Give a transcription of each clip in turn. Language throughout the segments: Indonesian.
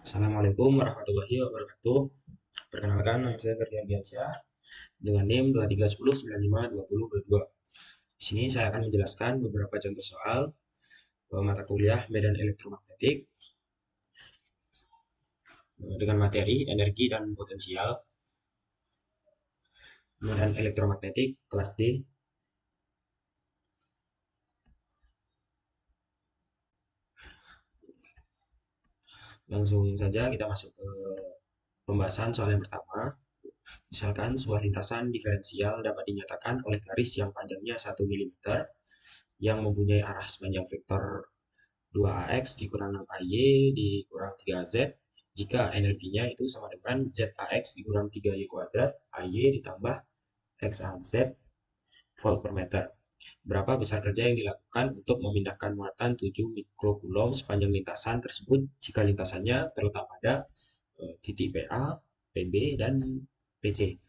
Assalamualaikum warahmatullahi wabarakatuh. Perkenalkan, nama saya Ferdian Diansyah dengan NIM 2310952022. Di sini saya akan menjelaskan beberapa contoh soal mata kuliah medan elektromagnetik dengan materi energi dan potensial medan elektromagnetik kelas D. Langsung saja kita masuk ke pembahasan soal yang pertama. Misalkan sebuah lintasan diferensial dapat dinyatakan oleh garis yang panjangnya 1 mm yang mempunyai arah sepanjang vektor 2ax dikurang 6ay dikurang 3az jika energinya itu sama dengan zax dikurang 3y kuadrat ay ditambah xaz volt per meter. Berapa besar kerja yang dilakukan untuk memindahkan muatan 7 mikrokulom sepanjang lintasan tersebut jika lintasannya terletak pada titik PA, PB, dan PC.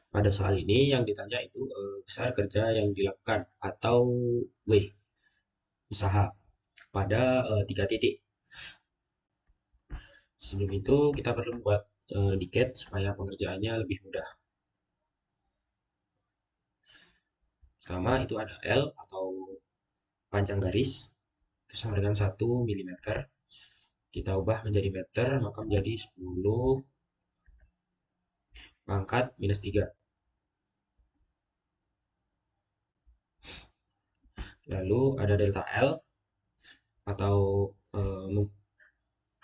Pada soal ini yang ditanya itu besar kerja yang dilakukan atau W, usaha pada 3 titik. Sebelum itu kita perlu membuat diket supaya pengerjaannya lebih mudah. Pertama itu ada L atau panjang garis, itu sama dengan 1 mm. Kita ubah menjadi meter, maka menjadi 10 pangkat minus 3. Lalu ada delta L atau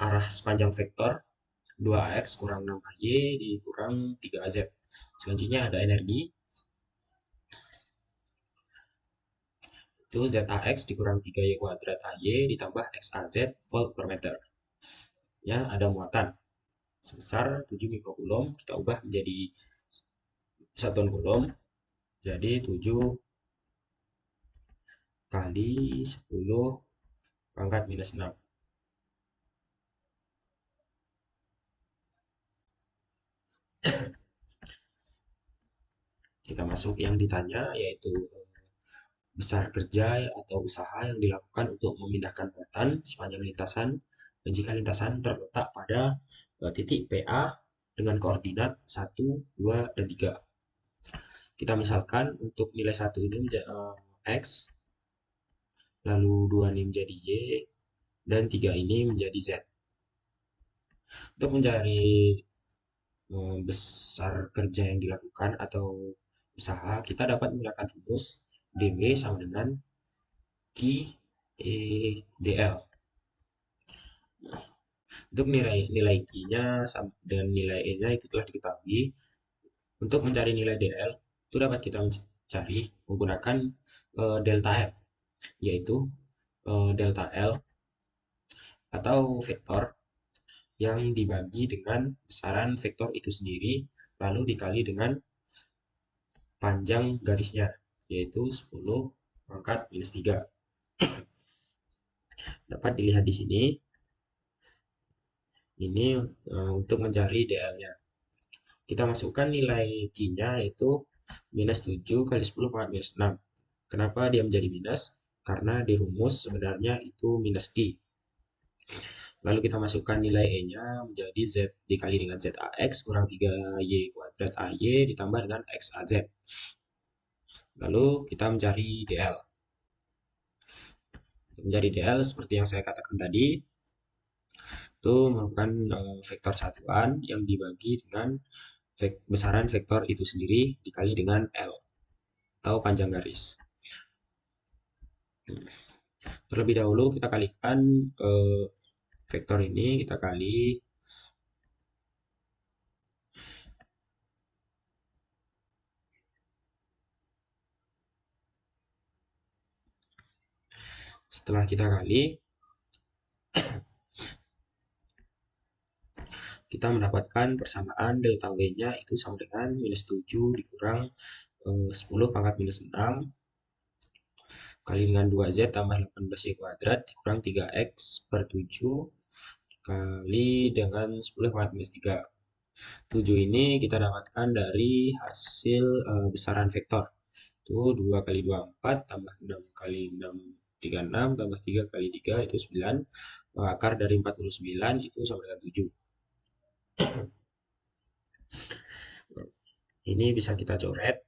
arah sepanjang vektor 2ax kurang 6ay dikurang 3az. Selanjutnya ada energi, itu zax dikurang 3y kuadrat ay ditambah xaz volt per meter. Ya, ada muatan sebesar 7 mikrokulom, kita ubah menjadi satuan kulom, jadi 7 kali 10 pangkat minus 6. Kita masuk yang ditanya, yaitu besar kerja atau usaha yang dilakukan untuk memindahkan muatan sepanjang lintasan jika lintasan terletak pada titik PA dengan koordinat 1, 2, dan 3. Kita misalkan untuk nilai 1 ini menjadi X, lalu 2 ini menjadi Y, dan 3 ini menjadi Z. Untuk mencari besar kerja yang dilakukan atau usaha, kita dapat menggunakan rumus dW sama dengan Q E dl. Untuk nilai Q-nya dan nilai E-nya itu telah diketahui. Untuk mencari nilai dl itu dapat kita cari menggunakan delta L, yaitu delta L atau vektor yang dibagi dengan besaran vektor itu sendiri lalu dikali dengan panjang garisnya, yaitu 10 pangkat minus 3. Dapat dilihat di sini. Ini untuk mencari dl-nya. Kita masukkan nilai Q-nya yaitu minus 7 kali 10 pangkat minus 6. Kenapa dia menjadi minus? Karena di rumus sebenarnya itu minus Q. Lalu kita masukkan nilai E-nya menjadi Z dikali dengan ZAX kurang 3Y kuadrat AY ditambah dengan XAZ. Lalu kita mencari DL. Mencari DL seperti yang saya katakan tadi, itu merupakan vektor satuan yang dibagi dengan besaran vektor itu sendiri dikali dengan L atau panjang garis. Terlebih dahulu kita kalikan vektor ini, kita kali setelah kita kali kita mendapatkan persamaan delta W-nya itu sama dengan minus 7 dikurang 10 pangkat minus 6 kali dengan 2Z tambah 18Y kuadrat dikurang 3X per 7 kali dengan 10 pangkat minus 3. 7 ini kita dapatkan dari hasil besaran vektor. Itu 2 kali 2, 4 tambah 6 kali 6 36 tambah 3 kali 3 itu 9. Akar dari 49 itu sama dengan 7. Ini bisa kita coret.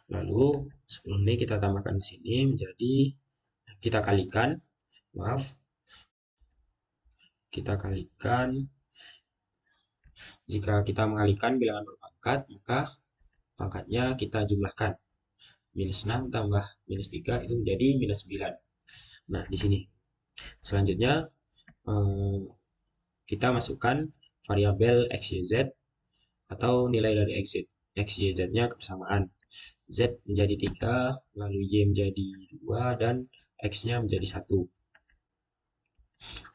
Lalu sebelum ini kita tambahkan di sini menjadi kita kalikan, maaf, kita kalikan. Jika kita mengalikan bilangan berpangkat, maka pangkatnya kita jumlahkan. Minus 6 tambah minus 3 itu menjadi minus 9. Nah, di sini. Selanjutnya, kita masukkan variabel x, y, z atau nilai dari x, y, z-nya kebersamaan. Z menjadi 3, lalu Y menjadi 2, dan X-nya menjadi 1.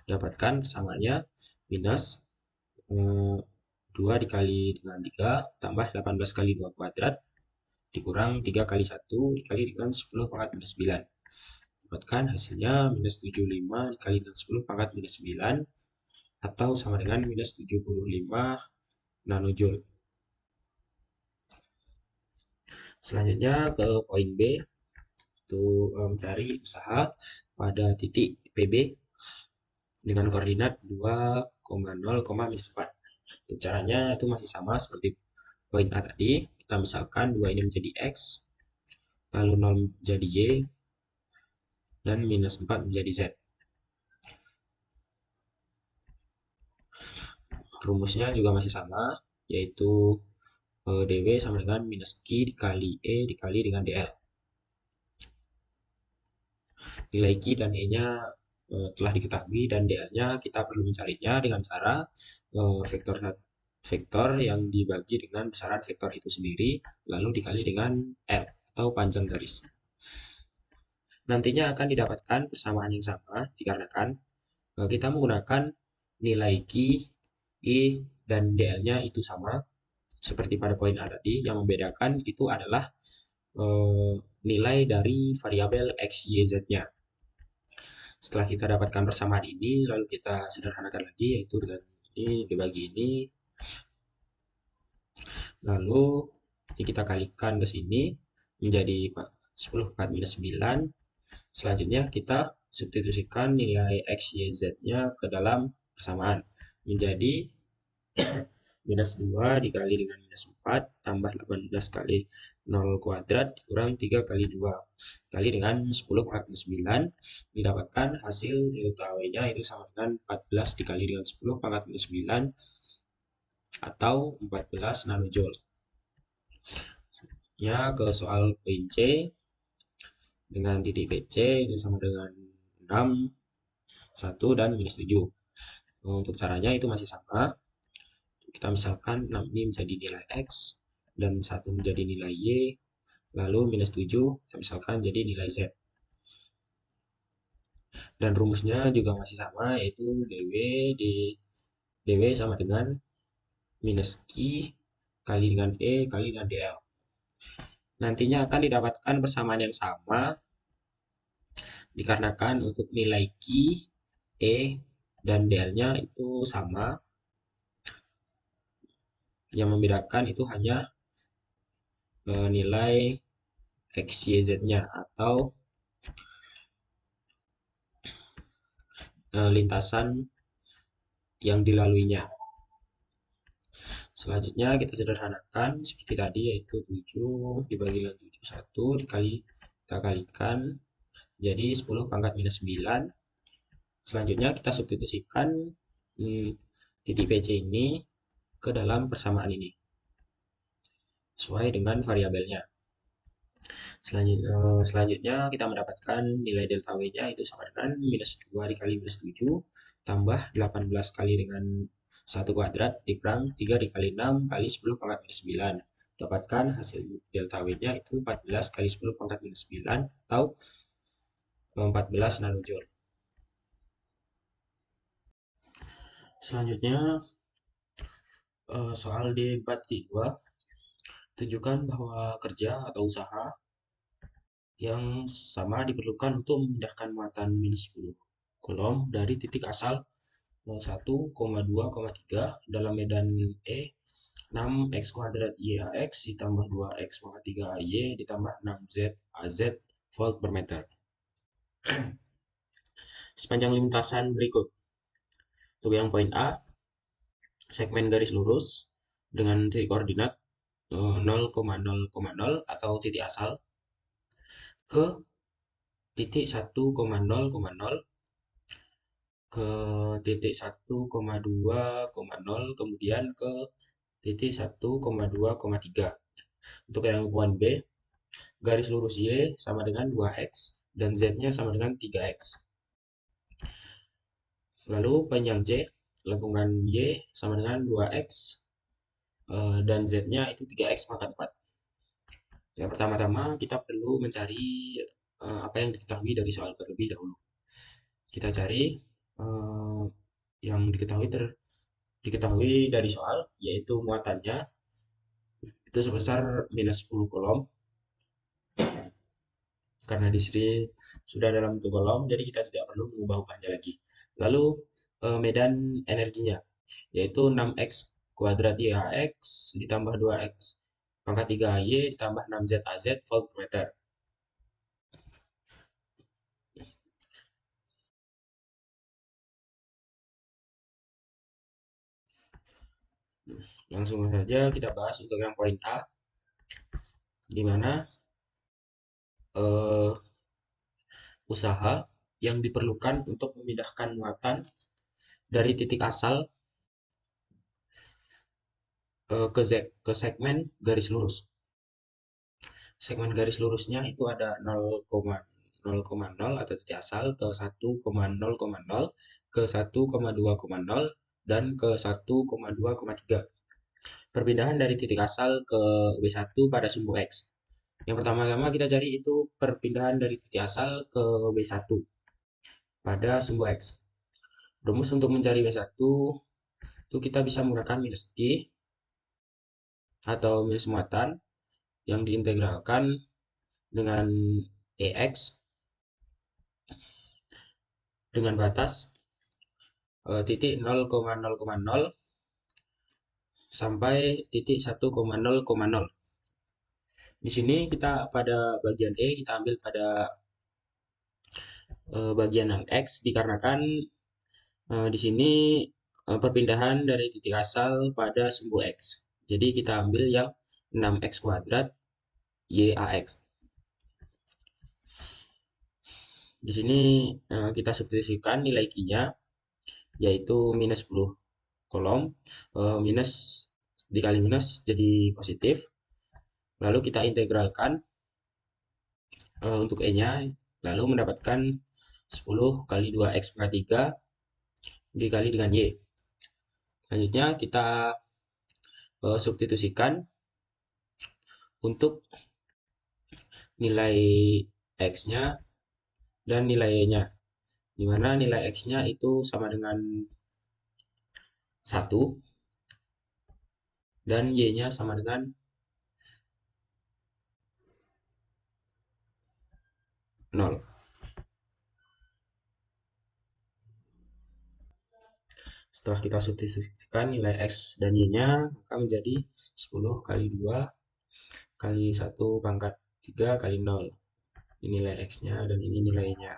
Dapatkan persamaannya minus 2 dikali dengan 3 tambah 18 kali 2 kuadrat dikurang 3 kali 1 dikali dengan 10 pangkat minus 9. Dapatkan hasilnya minus 75 dikali dengan 10 pangkat minus 9 atau sama dengan minus 75 nanojoule. Selanjutnya ke poin B, itu mencari usaha pada titik PB dengan koordinat 2,0, minus 4. Untuk caranya itu masih sama seperti poin A tadi. Kita misalkan 2 ini menjadi X, lalu 0 menjadi Y, dan minus 4 menjadi Z. Rumusnya juga masih sama, yaitu dW sama dengan minus Q dikali E dikali dengan DL. Nilai Q dan E-nya telah diketahui dan DL-nya kita perlu mencarinya dengan cara vektor yang dibagi dengan besaran vektor itu sendiri lalu dikali dengan L atau panjang garis. Nantinya akan didapatkan persamaan yang sama dikarenakan kita menggunakan nilai Q, I, dan DL-nya itu sama seperti pada poin A tadi. Yang membedakan itu adalah nilai dari variabel X, Y, Z-nya. Setelah kita dapatkan persamaan ini, lalu kita sederhanakan lagi, yaitu dengan ini dibagi ini. Lalu ini kita kalikan ke sini menjadi 10 4 minus 9. Selanjutnya kita substitusikan nilai X, Y, Z-nya ke dalam persamaan menjadi minus 2 dikali dengan minus 4 tambah 18 kali 0 kuadrat dikurang 3 kali 2 kali dengan 10 pangkat minus 9. Didapatkan hasil delta W-nya itu sama dengan 14 dikali dengan 10 pangkat minus 9 atau 14 nanojoule. Ya, ke soal poin C dengan titik PC itu sama dengan 6, 1, dan minus 7. Untuk caranya itu masih sama. Kita misalkan 6 ini menjadi nilai X dan 1 menjadi nilai Y, lalu minus 7 kita misalkan jadi nilai Z. Dan rumusnya juga masih sama, yaitu dW sama dengan minus Q kali dengan E kali dengan DL. Nantinya akan didapatkan persamaan yang sama dikarenakan untuk nilai Q, E, dan DL-nya itu sama. Yang membedakan itu hanya nilai X, Y, Z-nya atau lintasan yang dilaluinya. Selanjutnya kita sederhanakan seperti tadi, yaitu 7 dibagi dengan 7, 1 dikali kita kalikan jadi 10 pangkat minus 9. Selanjutnya kita substitusikan titik PC ini ke dalam persamaan ini sesuai dengan variabelnya. Selanjutnya kita mendapatkan nilai delta W-nya itu sama dengan minus 2 dikali minus 7 tambah 18 kali dengan 1 kuadrat dikurang 3 dikali 6 kali 10 pangkat minus 9. Dapatkan hasil delta W-nya itu 14 kali 10 pangkat minus 9 atau 14 nanojoule. Selanjutnya soal D42, tunjukkan bahwa kerja atau usaha yang sama diperlukan untuk memindahkan muatan minus 10 kolom dari titik asal 1,2,3 dalam medan E 6x kuadrat YAX ditambah 2x pangkat 3AY ditambah 6Z AZ volt per meter. Sepanjang lintasan berikut. Untuk yang poin A, segmen garis lurus dengan titik koordinat 0,0,0 atau titik asal ke titik 1,0,0 ke titik 1,2,0 kemudian ke titik 1,2,3. Untuk yang poin B, garis lurus Y sama dengan 2x dan Z-nya sama dengan 3x. Lalu panjang C, lengkungan Y sama dengan 2x dan Z-nya itu 3x pangkat 4. Yang pertama-tama kita perlu mencari apa yang diketahui dari soal terlebih dahulu. Kita cari yang diketahui dari soal, yaitu muatannya itu sebesar minus 10 kolom. Karena di sini sudah dalam bentuk kolom, jadi kita tidak perlu mengubah-ubahnya lagi. Lalu medan energinya, yaitu 6x kuadrat YAX ditambah 2x pangkat 3AY ditambah 6Z AZ volt per meter. Langsung saja kita bahas untuk yang poin A, di mana usaha yang diperlukan untuk memindahkan muatan dari titik asal ke segmen garis lurus. Segmen garis lurusnya itu ada 0,0 atau titik asal ke 1,0,0 ke 1,2,0 dan ke 1,2,3. Perpindahan dari titik asal ke W1 pada sumbu X. Yang pertama-tama kita cari itu perpindahan dari titik asal ke W1 pada sumbu X. Rumus untuk mencari W1 itu kita bisa menggunakan minus Q atau minus muatan yang diintegralkan dengan EX dengan batas titik 0,0,0 sampai titik 1,0,0. Di sini kita pada bagian E kita ambil pada bagian yang X dikarenakan di sini perpindahan dari titik asal pada sumbu X. Jadi kita ambil yang 6x kuadrat YAX. Di sini kita substitusikan nilai Q-nya yaitu minus 10 kolom, minus dikali minus jadi positif. Lalu kita integralkan untuk E-nya, lalu mendapatkan 10 kali 2x pangkat 3 dikali dengan Y. Selanjutnya kita substitusikan untuk nilai X-nya dan nilai Y-nya. Di mana nilai X-nya itu sama dengan 1 dan Y-nya sama dengan 0. Setelah kita substitusikan nilai X dan Y-nya, maka menjadi 10 kali 2 kali 1 pangkat 3 kali 0. Ini nilai X-nya dan ini nilainya.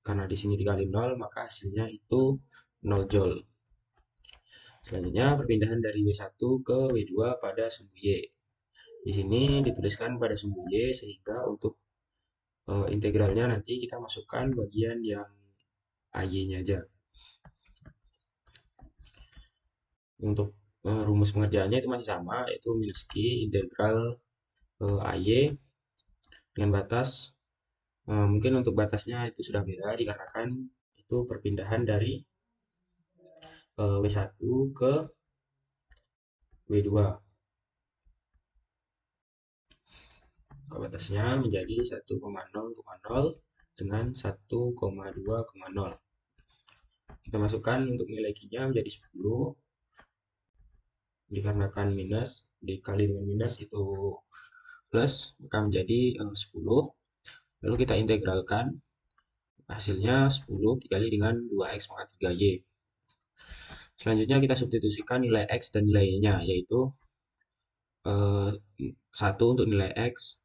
Karena di sini dikali 0, maka hasilnya itu 0 Joule. Selanjutnya, perpindahan dari W1 ke W2 pada sumbu Y. Di sini dituliskan pada sumbu Y, sehingga untuk integralnya nanti kita masukkan bagian yang AY-nya aja. Untuk rumus pengerjaannya itu masih sama, yaitu minus Q integral AY dengan batas, mungkin untuk batasnya itu sudah beda dikarenakan itu perpindahan dari W1 ke W2. Batasnya menjadi 1,0,0 dengan 1,2,0. Kita masukkan untuk nilai Q-nya menjadi 10. Dikarenakan minus dikali dengan minus itu plus, maka menjadi 10. Lalu kita integralkan, hasilnya 10 dikali dengan 2x pangkat 3y. Selanjutnya kita substitusikan nilai X dan nilai Y-nya, yaitu 1 untuk nilai X,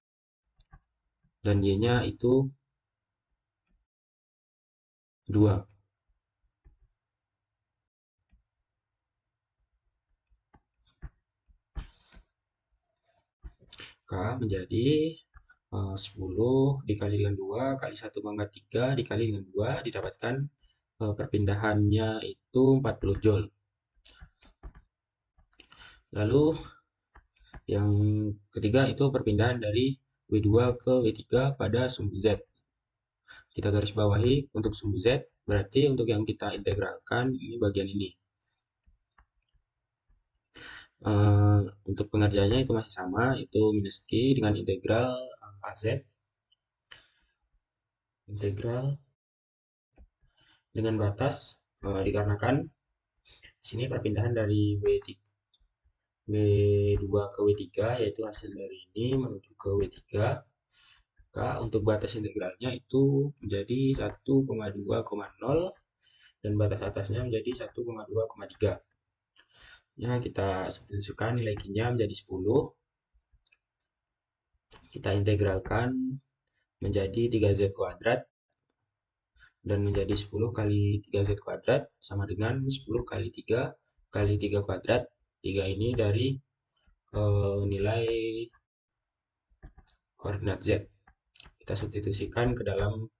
dan Y-nya itu 2. K menjadi 10 dikali dengan 2 kali 1 pangkat 3 dikali dengan 2 didapatkan perpindahannya itu 40 Joule. Lalu yang ketiga itu perpindahan dari W2 ke W3 pada sumbu Z. Kita garis bawahi untuk sumbu Z, berarti untuk yang kita integralkan ini bagian ini. Untuk pengerjaannya itu masih sama, itu minus Q dengan integral AZ. Integral dengan batas dikarenakan di sini perpindahan dari W2 ke W3 yaitu hasil dari ini menuju ke W3. Maka untuk batas integralnya itu menjadi 1,2,0 dan batas atasnya menjadi 1,2,3. Ya, kita substitusikan nilai Q-nya menjadi 10. Kita integralkan menjadi 3Z kuadrat dan menjadi 10 kali 3Z kuadrat sama dengan 10 kali 3 kali 3 kuadrat. 3 ini dari nilai koordinat Z. Kita substitusikan ke dalam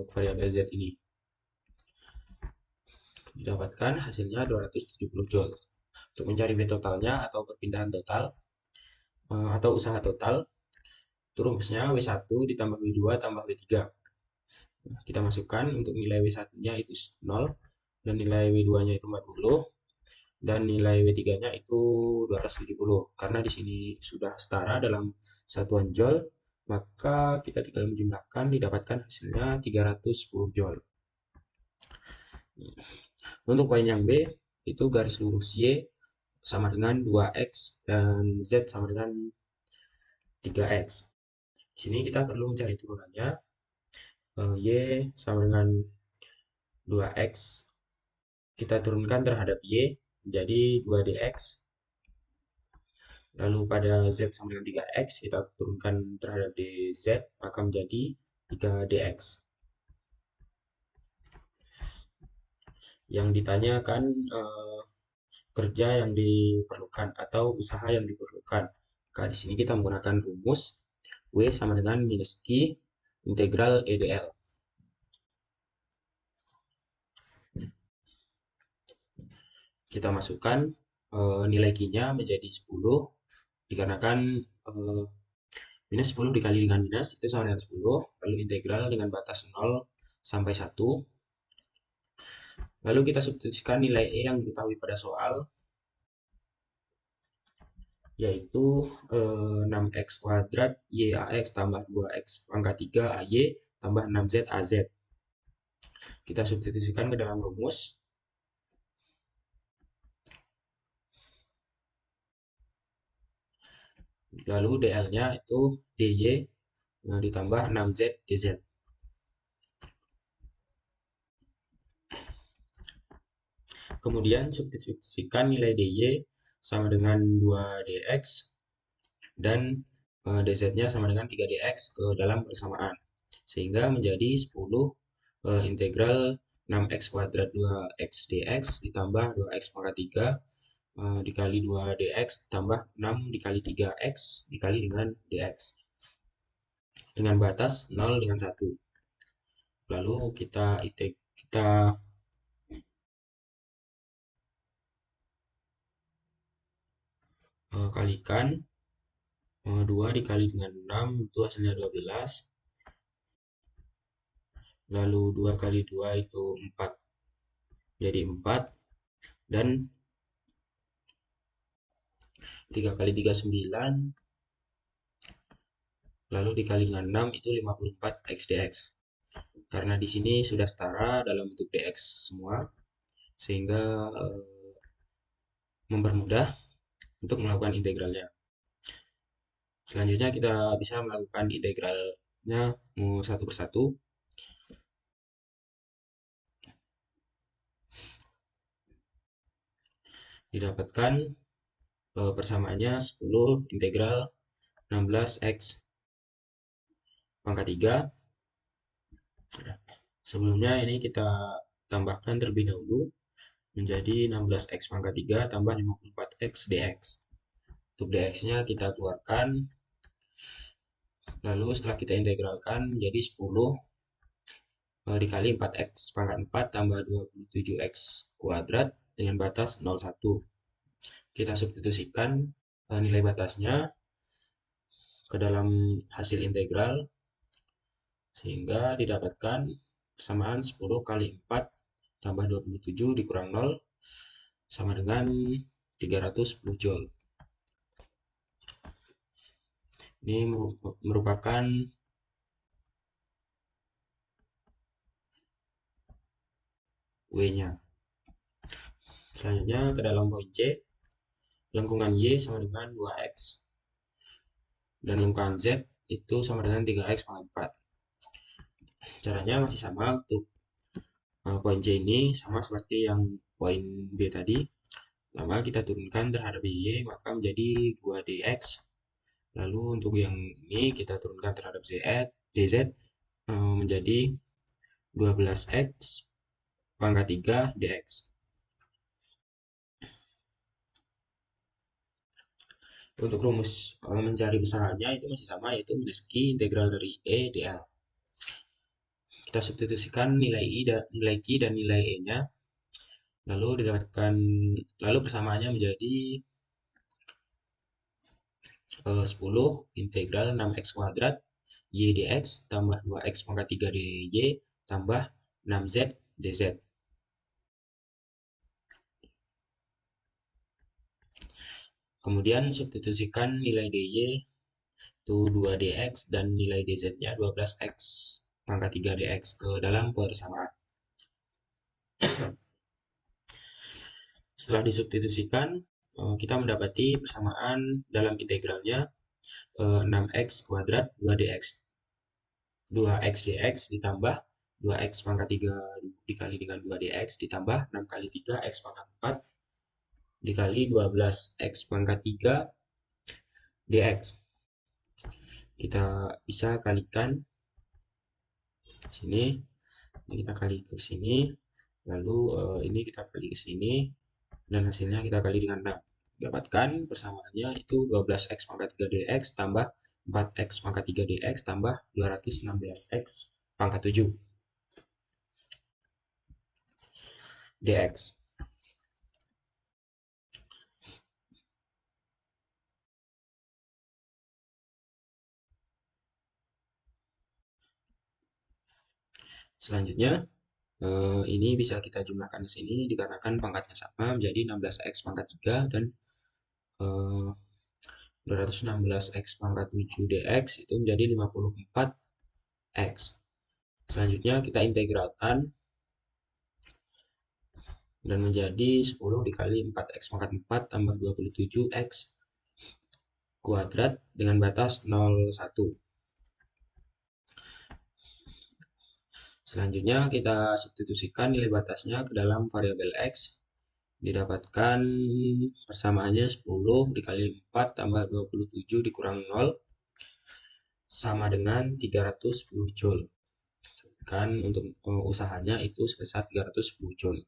variabel Z ini. Didapatkan hasilnya 270 Joule. Untuk mencari V totalnya atau perpindahan total atau usaha total, itu rumusnya W1 ditambah W2 tambah W3. Nah, kita masukkan untuk nilai W1-nya itu 0 dan nilai W2-nya itu 40 dan nilai W3-nya itu 270. Karena di sini sudah setara dalam satuan Joule, maka kita tinggal menjumlahkan didapatkan hasilnya 310 Joule. Untuk poin yang B, itu garis lurus Y sama dengan 2X dan Z sama dengan 3X. Di sini kita perlu mencari turunannya. Y sama dengan 2X. Kita turunkan terhadap Y menjadi 2DX. Lalu pada Z sama dengan 3X, kita turunkan terhadap DZ, maka menjadi 3DX. Yang ditanyakan kerja yang diperlukan atau usaha yang diperlukan. Maka di sini kita menggunakan rumus W sama dengan minus Q integral EDL. Kita masukkan nilai Q-nya menjadi 10 dikarenakan minus 10 dikali dengan minus itu sama dengan 10, lalu integral dengan batas 0 sampai 1. Lalu kita substitusikan nilai E yang diketahui pada soal, yaitu 6x kuadrat YAX tambah 2x pangkat 3 AY tambah 6Z AZ. Kita substitusikan ke dalam rumus. Lalu DL-nya itu DY ditambah 6Z DZ. Kemudian substitusikan nilai DY sama dengan 2DX dan DZ-nya sama dengan 3DX ke dalam persamaan. Sehingga menjadi 10 integral 6x kuadrat 2x dx ditambah 2x pangkat 3 dikali 2 dx tambah 6 dikali 3x dikali dengan dx. Dengan batas 0 dengan 1. Lalu kita kalikan 2 dikali dengan 6 itu hasilnya 12. Lalu 2 kali 2 itu 4. Jadi 4. Dan 3 kali 3 9. Lalu dikali dengan 6 itu 54 x dx. Karena di sini sudah setara dalam bentuk dx semua, sehingga mempermudah untuk melakukan integralnya. Selanjutnya kita bisa melakukan integralnya satu persatu. didapatkan persamaannya 10 integral 16x pangkat 3. Sebelumnya ini kita tambahkan terlebih dahulu menjadi 16x pangkat 3 tambah 54x dx. Untuk dx-nya kita keluarkan, lalu setelah kita integralkan menjadi 10 dikali 4x pangkat 4 tambah 27x kuadrat dengan batas 01. Kita substitusikan nilai batasnya ke dalam hasil integral, sehingga didapatkan persamaan 10 kali 4 tambah 27 dikurang 0 sama dengan 310 Joule. Ini merupakan W-nya. Selanjutnya ke dalam poin C, lengkungan Y sama dengan 2x dan lengkungan Z itu sama dengan 3x pangkat 4. Caranya masih sama. Untuk poin C ini sama seperti yang poin B tadi. Pertama kita turunkan terhadap Y maka menjadi 2dx. Lalu untuk yang ini kita turunkan terhadap dz menjadi 12x pangkat 3 dx. Untuk rumus mencari besarnya itu masih sama, yaitu minus Q integral dari E dl. Kita substitusikan nilai Q dan nilai E-nya, lalu persamaannya menjadi 10 integral 6x kuadrat y dx tambah 2x pangkat 3 dy tambah 6z dz. Kemudian substitusikan nilai dy itu 2dx dan nilai dz-nya 12x pangkat 3 dx ke dalam persamaan. Setelah disubstitusikan, kita mendapati persamaan dalam integralnya 6x kuadrat 2dx 2x dx ditambah 2x pangkat 3 dikali dengan 2dx ditambah 6 kali 3 x pangkat 4 dikali 12x pangkat 3 dx. Kita bisa kalikan sini, ini kita kali ke sini, lalu ini kita kali ke sini, dan hasilnya kita kali dengan 6. Dapatkan persamaannya itu 12x pangkat 3 dx tambah 4x pangkat 3 dx tambah 216x pangkat 7 dx. Selanjutnya, ini bisa kita jumlahkan di sini dikarenakan pangkatnya sama menjadi 16x pangkat 3 dan 216x pangkat 7 dx itu menjadi 54x. Selanjutnya kita integralkan dan menjadi 10 dikali 4x pangkat 4 tambah 27x kuadrat dengan batas 01. Selanjutnya kita substitusikan nilai batasnya ke dalam variabel x. Didapatkan persamaannya 10 dikali 4 tambah 27 dikurang 0 sama dengan 310 Joule. Kan untuk usahanya itu sebesar 310 Joule.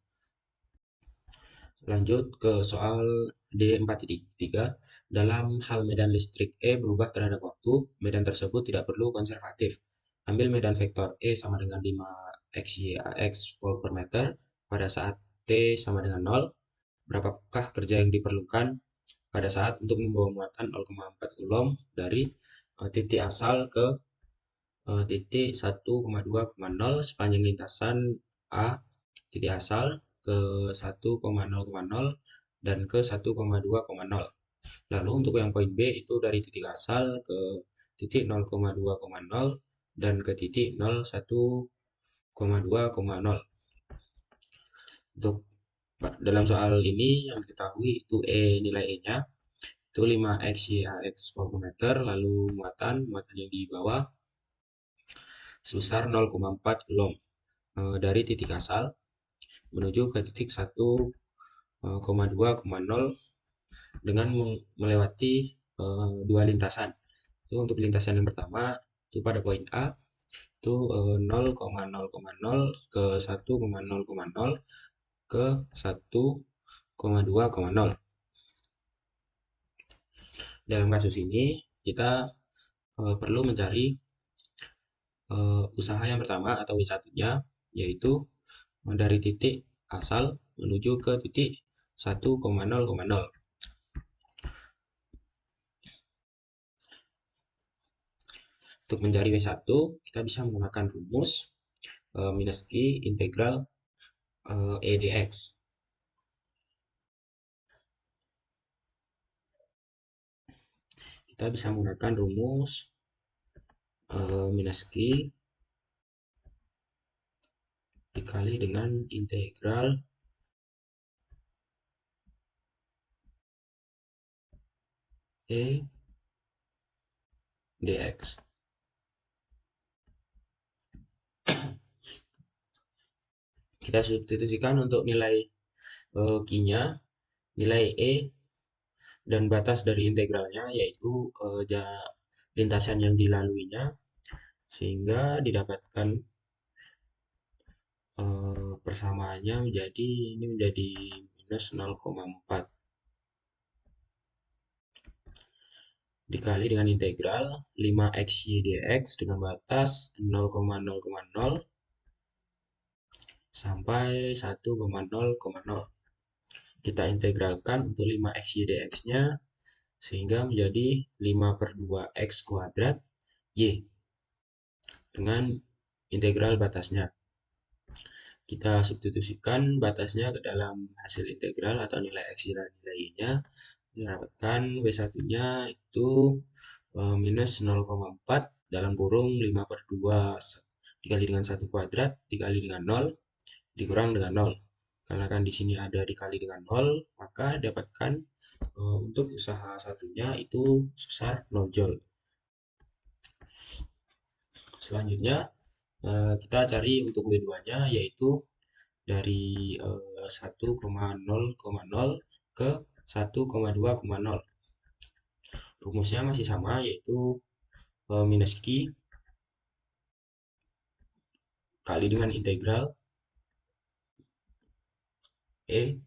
Lanjut ke soal D4.3. Dalam hal medan listrik E berubah terhadap waktu, medan tersebut tidak perlu konservatif. Ambil medan vektor E sama dengan 5xy/ax volt per meter pada saat T sama dengan 0. Berapakah kerja yang diperlukan pada saat untuk membawa muatan 0,4 coulomb dari titik asal ke titik 1,2,0 sepanjang lintasan A titik asal ke 1,0,0 dan ke 1,2,0. Lalu untuk yang poin B itu dari titik asal ke titik 0,2,0 dan ke titik 1,2,0. Untuk dalam soal ini yang diketahui itu nilai E-nya itu 5xy/ax volt per meter, lalu muatan yang dibawa sebesar 0,4 coulomb dari titik asal menuju ke titik 1,2,0. 0,2,0 dengan melewati dua lintasan. Itu untuk lintasan yang pertama itu pada poin A itu 0,0,0 ke 1,0,0 ke 1,2,0. Dalam kasus ini kita perlu mencari usaha yang pertama atau W1-nya, yaitu dari titik asal menuju ke titik 1,0,0. Untuk mencari W1, kita bisa menggunakan rumus minus Q integral E dx. Kita bisa menggunakan rumus minus Q dikali dengan integral E dx. Kita substitusikan untuk nilai Q-nya, nilai E dan batas dari integralnya, yaitu lintasan yang dilaluinya, sehingga didapatkan persamaannya menjadi minus 0,4 dikali dengan integral 5xy dx dengan batas 0,0,0 sampai 1,0,0. Kita integralkan untuk 5xy dx-nya sehingga menjadi 5/2x kuadrat y dengan integral batasnya. Kita substitusikan batasnya ke dalam hasil integral atau nilai x dan nilai y-nya. Didapatkan W1-nya itu minus 0,4 dalam kurung 5/2 dikali dengan 1 kuadrat dikali dengan 0 dikurang dengan 0. Karena kan di sini ada dikali dengan 0, maka dapatkan untuk usaha satunya itu sebesar 0 joule. Selanjutnya kita cari untuk W2-nya, yaitu dari 1,0,0 ke 1,2,0. Rumusnya masih sama, yaitu minus Q kali dengan integral E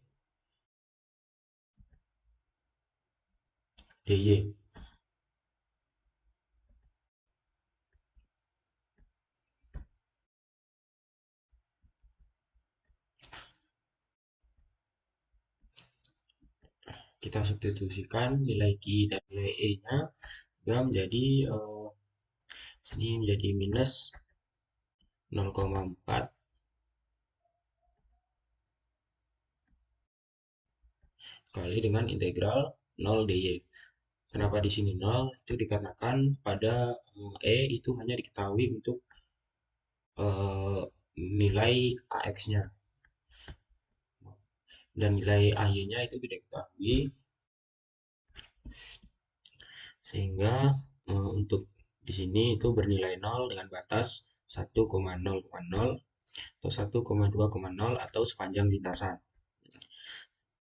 dy. Kita substitusikan nilai Q dan nilai E-nya menjadi sini menjadi minus 0,4 kali dengan integral 0 dy. Kenapa di sini 0? Itu dikarenakan pada E itu hanya diketahui untuk nilai AX-nya. Dan nilai AY-nya itu tidak diketahui. Sehingga untuk di sini itu bernilai 0 dengan batas 1,0,0 atau 1,2,0 atau sepanjang lintasan.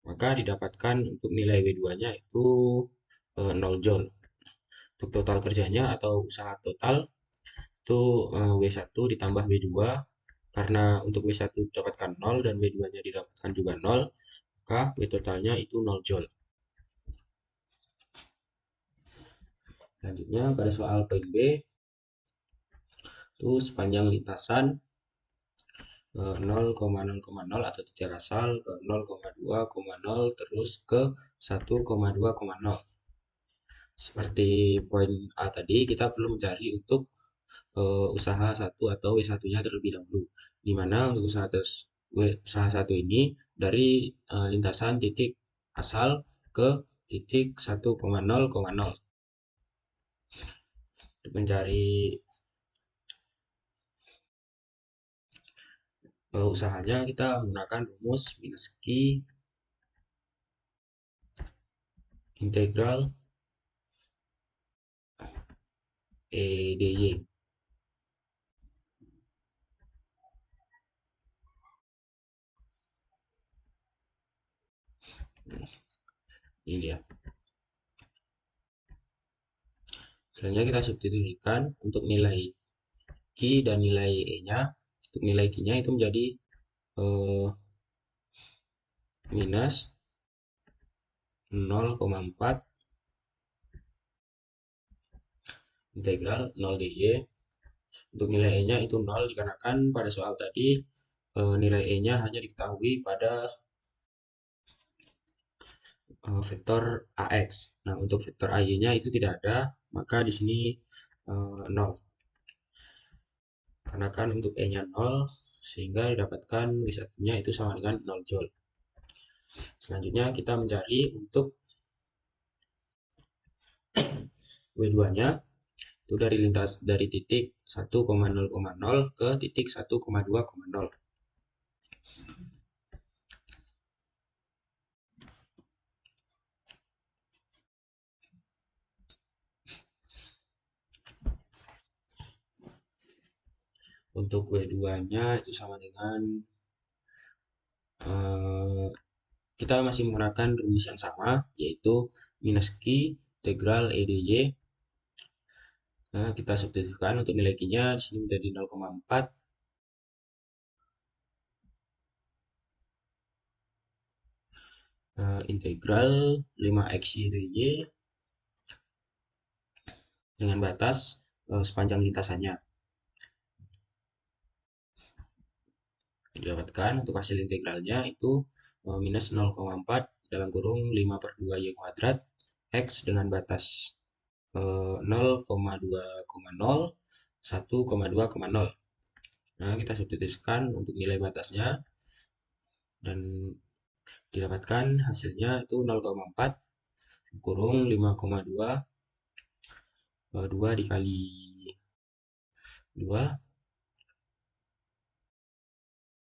Maka didapatkan untuk nilai W2-nya itu 0 joule. Untuk total kerjanya atau usaha total itu W1 ditambah W2. Karena untuk W1 didapatkan 0 dan W2-nya didapatkan juga 0, maka W totalnya itu 0 joule. Selanjutnya pada soal poin B, itu sepanjang lintasan 0,0,0 atau titik asal ke 0,2,0 terus ke 1,2,0. Seperti poin A tadi, kita perlu mencari untuk usaha satu atau W1-nya terlebih dahulu. Di mana untuk usaha satu ini dari lintasan titik asal ke titik 1,0,0. Untuk mencari usahanya kita menggunakan rumus minus Q integral E dy. Ini dia. Selanjutnya kita substitusikan untuk nilai Q dan nilai E-nya. Untuk nilai Q-nya itu menjadi minus 0,4 integral 0 dy. Untuk nilai E-nya itu 0 dikarenakan pada soal tadi nilai E-nya hanya diketahui pada vektor AX. Nah, untuk vektor AY-nya itu tidak ada, maka di sini 0. Karena kan untuk E-nya 0, sehingga didapatkan W1-nya itu sama dengan 0 Joule. Selanjutnya kita mencari untuk W2-nya itu dari titik 1,0,0 ke titik 1,2,0. Untuk W2-nya itu sama dengan kita masih menggunakan rumus yang sama, yaitu minus Q integral E dy. Nah, kita substitusikan untuk nilai Q-nya di sini menjadi 0,4 integral 5x y dy dengan batas sepanjang lintasannya. Didapatkan untuk hasil integralnya itu minus 0,4 dalam kurung 5 per 2 y kuadrat x dengan batas 0,2,0 1,2,0. Nah, kita substitusikan untuk nilai batasnya dan didapatkan hasilnya itu 0,4 kurung 5,2 2 dikali 2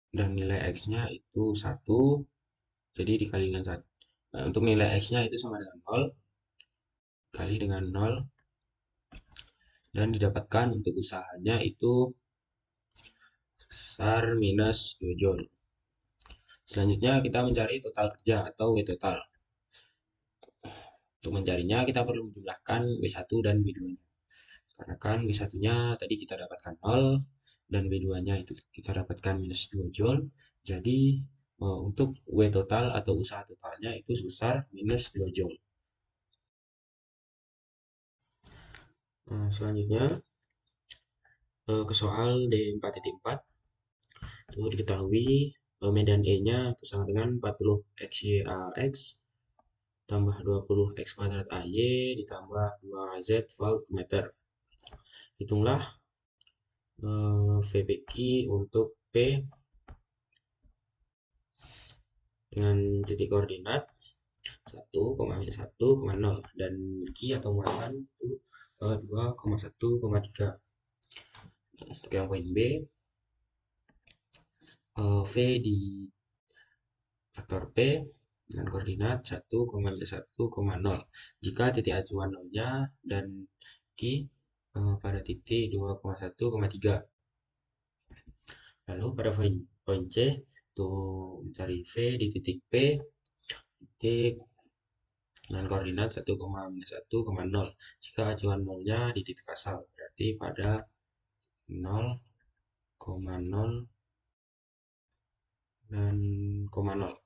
dan nilai x-nya itu 1, jadi dikali dengan 1. Nah, untuk nilai x-nya itu sama dengan 0 kali dengan 0 dan didapatkan untuk usahanya itu besar minus 2 Joule. Selanjutnya kita mencari total kerja atau W total. Untuk mencarinya kita perlu menjumlahkan W1 dan W2-nya. Karena kan W1-nya tadi kita dapatkan 0 dan W2-nya itu kita dapatkan minus 2 Joule. Jadi untuk W total atau usaha totalnya itu sebesar minus 2 Joule. Selanjutnya ke soal D4.4 itu diketahui medan E-nya itu sama dengan 40 XY/AX tambah 20 X kuadrat AY ditambah 2Z volt meter. Hitunglah VPQ untuk P dengan titik koordinat 1,1,0 dan Q atau muatan itu 2,1,3. Untuk yang poin B, V di faktor P dengan koordinat 1,1,0 jika titik acuan 0-nya dan Q pada titik 2,1,3. Lalu pada poin C untuk mencari V di titik P titik dengan koordinat 1,1,0 jika acuan 0-nya di titik asal, berarti pada 0,0 dan 0.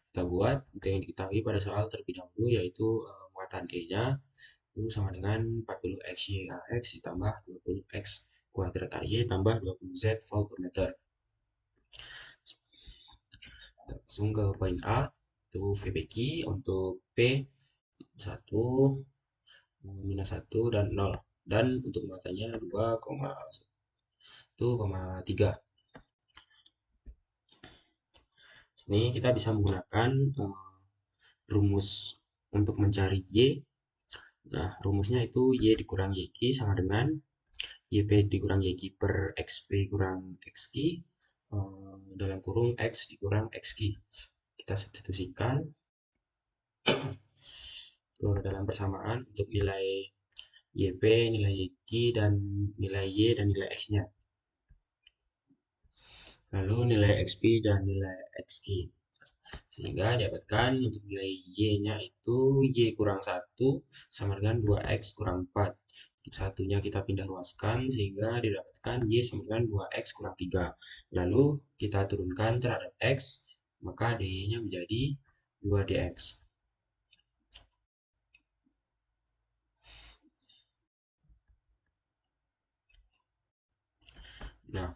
Kita buat yang diketahui pada soal terlebih dahulu, yaitu muatan E-nya itu sama dengan 40 XY/AX ditambah 20 X kuadrat AY tambah 20 Z volt per meter. Langsung ke poin A, itu VPQ untuk P 1, minus 1 dan 0. Dan untuk muatannya 2,1,3. Ini kita bisa menggunakan rumus untuk mencari Y. Nah, rumusnya itu Y dikurang YQ sama dengan YP dikurang YQ per XP kurang XQ dalam kurung X dikurang XQ. Kita substitusikan ke dalam persamaan untuk nilai YP, nilai YQ, dan nilai Y dan nilai X-nya. Lalu nilai XP dan nilai XQ. Sehingga dapatkan untuk nilai Y-nya itu Y kurang 1 sama dengan 2X kurang 4. Untuk satunya kita pindah ruaskan sehingga didapatkan Y sama dengan 2X kurang 3. Lalu kita turunkan terhadap X, maka dy-nya menjadi 2dx. Nah,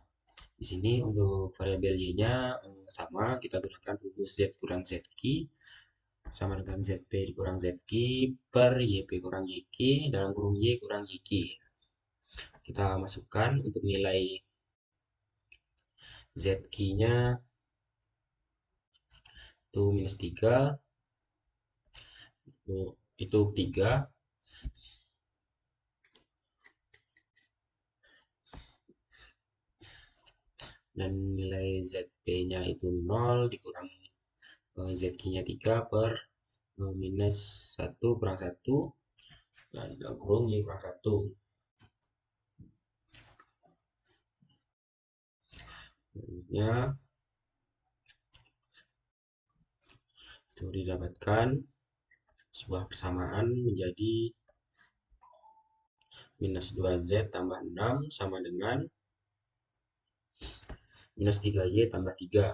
di sini untuk variabel y-nya sama, kita gunakan rumus z kurang zq sama dengan zp dikurang zq per yp kurang yq dalam kurung y kurang yq. Kita masukkan untuk nilai zq-nya itu minus 3, itu 3, dan nilai zp-nya itu 0 dikurang zq-nya 3 per minus 1 kurang 1 dan dalam kurung y kurang 1. Selanjutnya itu didapatkan sebuah persamaan menjadi minus 2z tambah 6 sama dengan minus 3y tambah 3.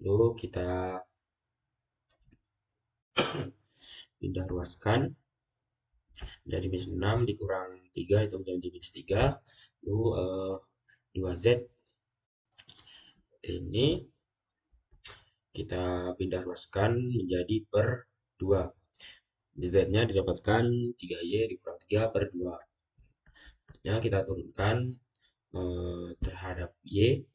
Lalu kita pindah ruaskan jadi minus 6 dikurang 3 itu menjadi minus 3. Lalu 2z ini kita pindah ruaskan menjadi per 2. Z-nya didapatkan 3y dikurang 3 per 2. Ya, kita turunkan terhadap y,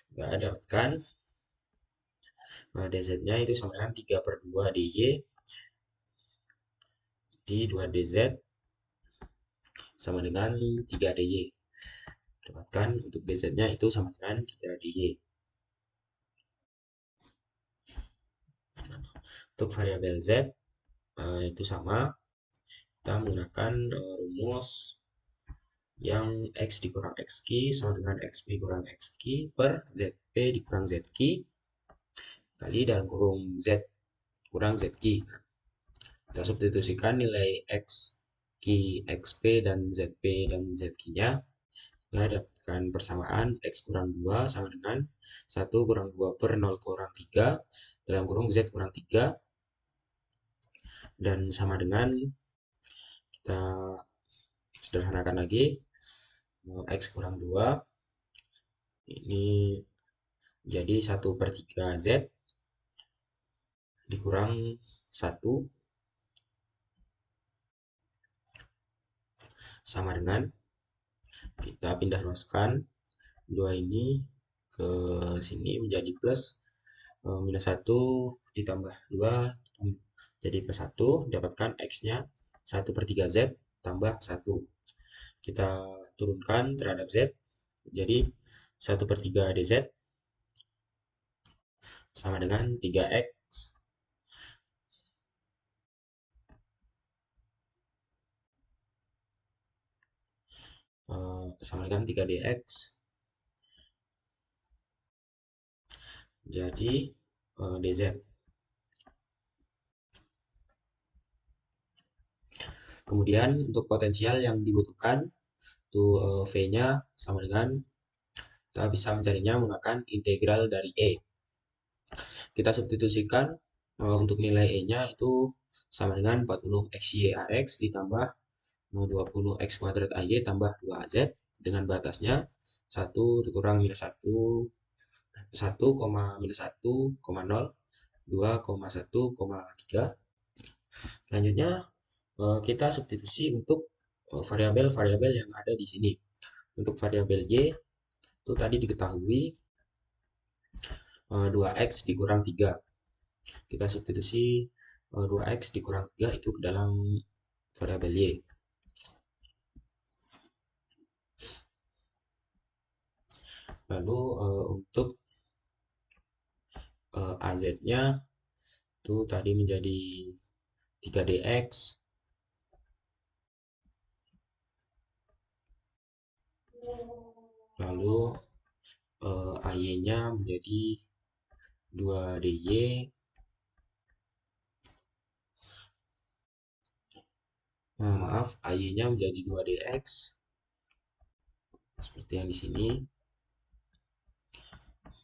kita dapatkan dz-nya itu sama dengan 3 per 2 dy di 2 dz sama dengan 3 dy. Dapatkan untuk dz-nya itu sama dengan 3 dy. Untuk variabel z itu sama, kita menggunakan rumus yang x dikurang xq sama dengan xp kurang xq per zp dikurang zq kali dalam kurung z kurang zq. Kita substitusikan nilai x, q, xp, dan zp dan zq-nya. Kita dapatkan persamaan x kurang 2 sama dengan 1 kurang 2 per 0 kurang 3 dalam kurung z kurang 3 dan sama dengan, kita sederhanakan lagi, x kurang 2 ini jadi 1 per 3 z dikurang 1 sama dengan, kita pindah ruaskan 2 ini ke sini menjadi plus minus 1 ditambah 2 jadi plus 1, dapatkan x-nya 1 per 3 z tambah 1. Kita turunkan terhadap z jadi 1 per 3 dz sama dengan 3x sama dengan 3 dx jadi dz. Kemudian untuk potensial yang dibutuhkan itu V-nya sama dengan, kita bisa mencarinya menggunakan integral dari E. Kita substitusikan untuk nilai E-nya itu sama dengan 40 xy ax ditambah 20 x kuadrat ay tambah 2az dengan batasnya 1 dikurang minus 1, 1, minus 1, 0, 2, 1,3. Selanjutnya kita substitusi untuk variabel-variabel yang ada di sini. Untuk variabel y itu tadi diketahui 2x dikurang 3. Kita substitusi 2x dikurang 3 itu ke dalam variabel y. Lalu untuk az-nya itu tadi menjadi 3dx lalu AY-nya menjadi 2DY, maaf, AY-nya menjadi 2DX, seperti yang di sini.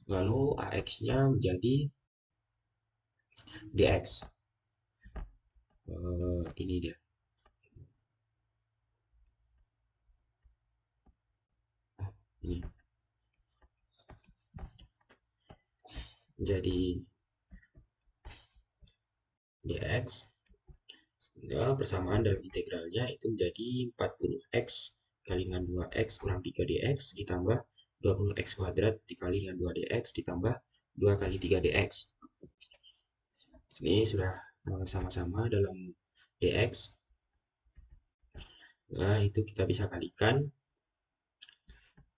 Lalu AX-nya menjadi DX. Ini dia. Ini. Jadi DX ya, persamaan dalam integralnya itu menjadi 40x kali dengan 2x kurang 3dx ditambah 20x kuadrat dikali dengan 2dx ditambah 2 kali 3dx. Ini sudah sama-sama dalam dx. Nah, itu kita bisa kalikan.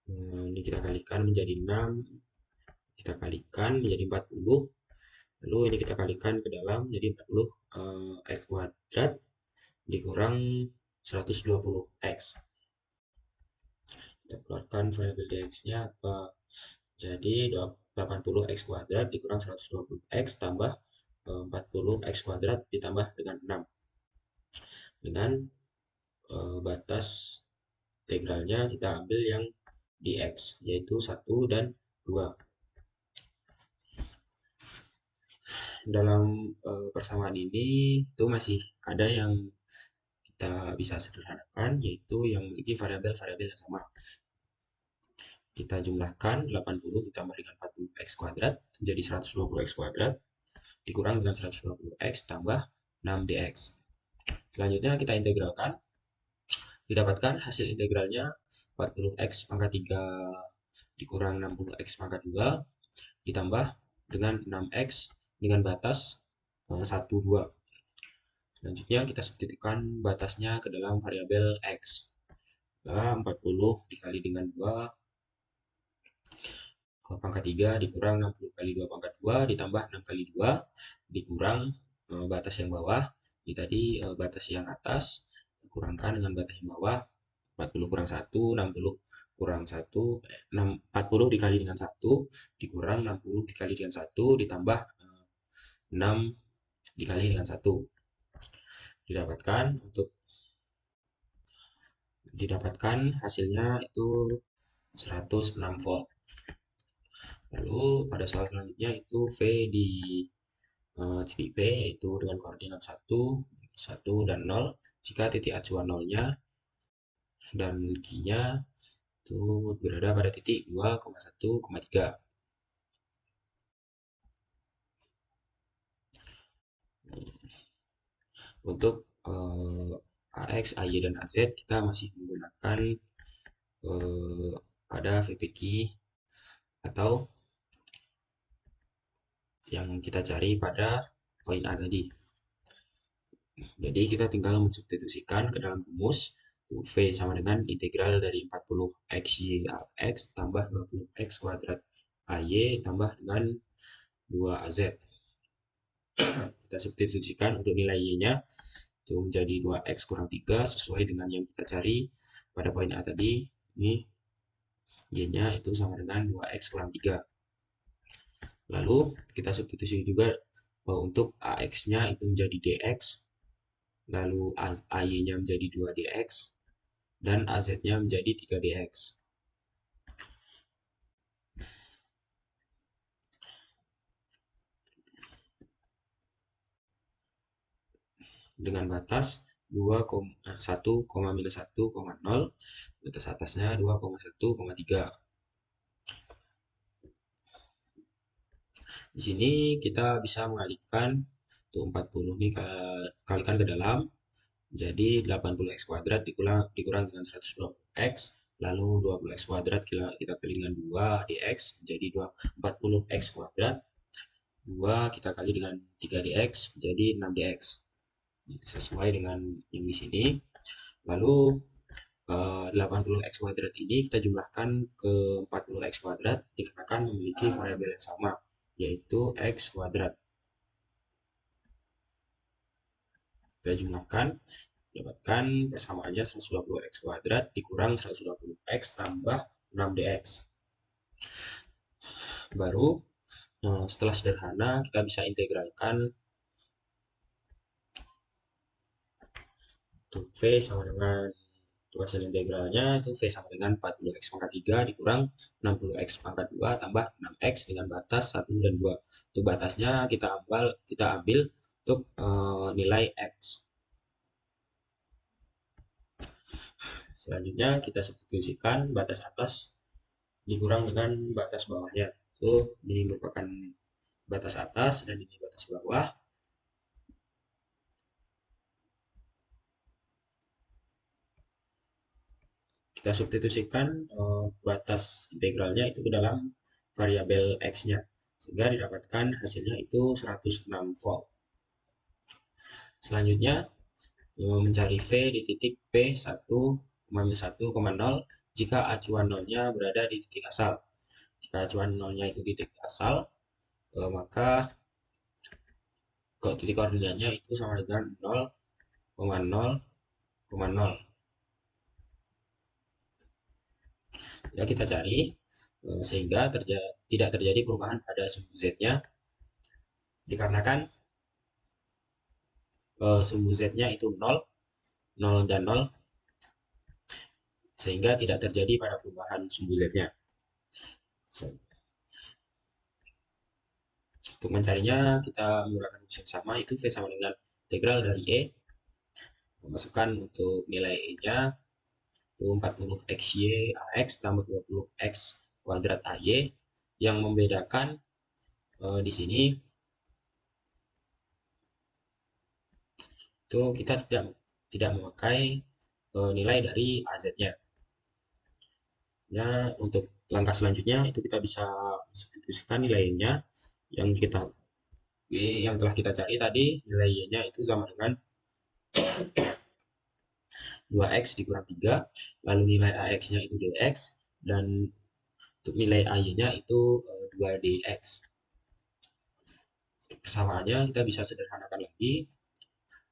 Ini kita kalikan menjadi 6, kita kalikan menjadi 40. Lalu ini kita kalikan ke dalam jadi 40 x kuadrat dikurang 120x. Kita keluarkan variabel dx-nya apa? Jadi 80x kuadrat dikurang 120x tambah 40x kuadrat ditambah dengan 6. Dengan batas integralnya kita ambil yang dx, yaitu 1 dan 2. Dalam persamaan ini itu masih ada yang kita bisa sederhanakan, yaitu yang memiliki variabel-variabel yang sama. Kita jumlahkan 80 ditambah dengan 40x kuadrat menjadi 120x kuadrat dikurang dengan 120x tambah 6dx. Selanjutnya kita integralkan, didapatkan hasil integralnya 40x pangkat 3 dikurang 60x pangkat 2 ditambah dengan 6x dengan batas 1, 2. Selanjutnya kita substitusikan batasnya ke dalam variabel x. 40 dikali dengan 2 pangkat 3 dikurang 60 kali 2 pangkat 2 ditambah 6 kali 2 dikurang batas yang bawah. Ini tadi batas yang atas dikurangkan dengan batas yang bawah. 40 kurang 1, 60 kurang 1, 40 dikali dengan 1 dikurang 60 dikali dengan 1 ditambah 6 dikali dengan 1. Didapatkan hasilnya itu 106 volt. Lalu pada soal selanjutnya itu V di titik P yaitu dengan koordinat 1, 1 dan 0 jika titik acuan 0-nya dan Q-nya itu berada pada titik 2,1,3. Untuk AX, AY, dan AZ kita masih menggunakan pada VPQ atau yang kita cari pada poin A tadi. Jadi kita tinggal mensubstitusikan ke dalam rumus. V sama dengan integral dari 40xy x tambah 20x kuadrat AY tambah dengan 2AZ. Kita substitusikan untuk nilai Y-nya itu menjadi 2x kurang 3 sesuai dengan yang kita cari pada poin A tadi. Ini Y-nya itu sama dengan 2x kurang 3. Lalu kita substitusi juga untuk AX-nya itu menjadi DX, lalu AY-nya menjadi 2DX, dan AZ-nya menjadi 3DX. Dengan batas 1,-1,0, batas atasnya 2,1,3. Di sini kita bisa mengalihkan tuh 40 ini kalikan ke dalam, jadi 80x kuadrat dikurang dengan 120x, lalu 20x kuadrat kita kali dengan 2 dx menjadi 40x kuadrat, 2 kita kali dengan 3 dx menjadi 6 dx. Sesuai dengan yang di sini. Lalu 80x kuadrat ini kita jumlahkan ke 40x kuadrat dikarenakan memiliki variabel yang sama, yaitu x kuadrat. Kita jumlahkan, dapatkan persamaannya 120x kuadrat dikurang 120x tambah 6dx. Baru setelah sederhana kita bisa integralkan tuh V sama dengan hasil integralnya itu V sama dengan 40x pangkat 3 dikurang 60x pangkat 2 tambah 6x dengan batas 1 dan 2. Untuk batasnya kita ambil untuk nilai x. Selanjutnya kita substitusikan batas atas dikurang dengan batas bawahnya. Itu ini merupakan batas atas dan ini batas bawah. Kita substitusikan batas integralnya itu ke dalam variabel x-nya sehingga didapatkan hasilnya itu 106 volt. Selanjutnya mencari V di titik P1,1,0 jika acuan nolnya berada di titik asal. Jika acuan nolnya itu di titik asal, maka titik koordinatnya itu sama dengan 0,0,0. Ya, kita cari sehingga tidak terjadi perubahan pada sumbu z-nya dikarenakan sumbu z-nya itu 0, 0 dan 0 sehingga tidak terjadi pada perubahan sumbu z-nya. Untuk mencarinya kita menggunakan rumus yang sama, itu V sama dengan integral dari E. Masukkan untuk nilai E-nya itu 40xy ax tambah 20x kuadrat ay. Yang membedakan di sini itu kita tidak memakai nilai dari az-nya. Ya, untuk langkah selanjutnya itu kita bisa substitusikan nilainya yang telah kita cari tadi. Nilai y-nya itu sama dengan 2x dikurang 3, lalu nilai ax-nya itu dx, dan untuk nilai ay-nya itu 2dx. Persamaannya kita bisa sederhanakan lagi.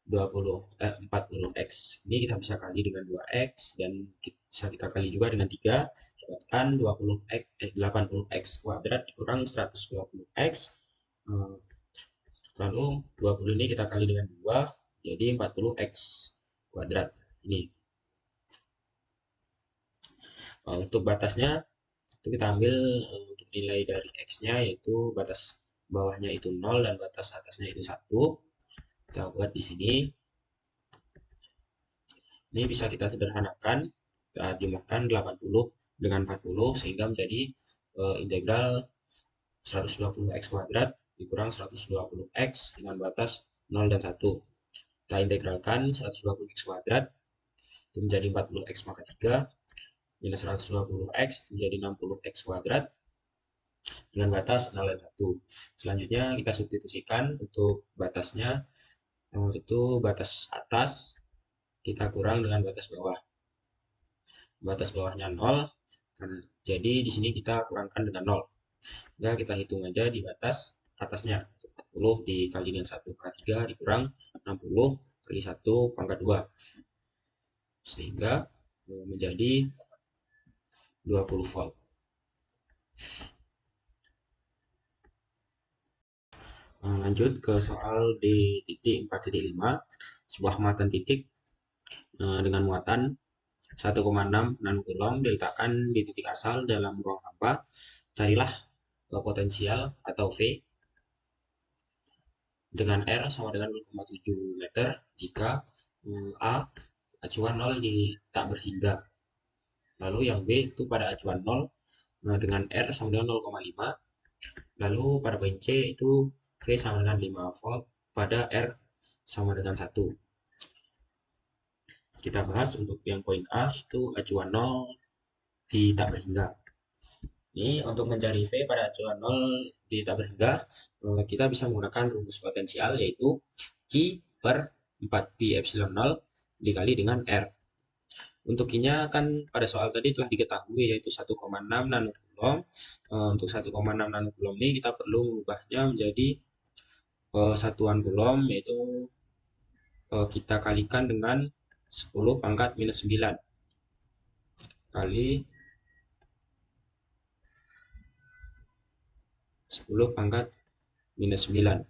40x ini kita bisa kali dengan 2x dan bisa kita kali juga dengan 3, dapatkan 80x kuadrat dikurang 120x, lalu 20 ini kita kali dengan 2 jadi 40x kuadrat ini. Untuk batasnya itu kita ambil untuk nilai dari x-nya, yaitu batas bawahnya itu 0 dan batas atasnya itu 1. Kita buat di sini. Ini bisa kita sederhanakan, kita jumlahkan 80 dengan 40 sehingga menjadi integral 120x kuadrat dikurang 120x dengan batas 0 dan 1. Kita integralkan 120x kuadrat itu menjadi 40x pangkat 3 minus 120x itu menjadi 60x kuadrat dengan batas 0 dan 1. Selanjutnya kita substitusikan untuk batasnya, itu batas atas kita kurang dengan batas bawah. Batas bawahnya 0, jadi di sini kita kurangkan dengan 0. Nah, kita hitung aja di batas atasnya. 40 dikali dengan 1 pangkat 3 dikurang 60 kali 1 pangkat 2. Sehingga menjadi 20 volt. Lanjut ke soal di titik 4.5, sebuah muatan titik dengan muatan 1,6 nanocoulomb diletakkan di titik asal dalam ruang hampa. Carilah potensial atau V dengan R sama dengan 0,7 meter jika A acuan 0 di tak berhingga. Lalu yang B itu pada acuan 0 dengan R sama dengan 0,5. Lalu pada poin C itu V sama dengan 5 volt pada R sama dengan 1. Kita bahas untuk yang poin A itu acuan 0 di tak berhingga. Ini untuk mencari V pada acuan 0 di tak berhingga, kita bisa menggunakan rumus potensial yaitu Q per 4 pi epsilon 0 dikali dengan R. Untuk Q-nya kan pada soal tadi telah diketahui yaitu 1,6 nanocoulomb. Untuk 1,6 nanocoulomb ini kita perlu mengubahnya menjadi satuan coulomb, yaitu kita kalikan dengan 10 pangkat minus 9 kali 10 pangkat minus 9.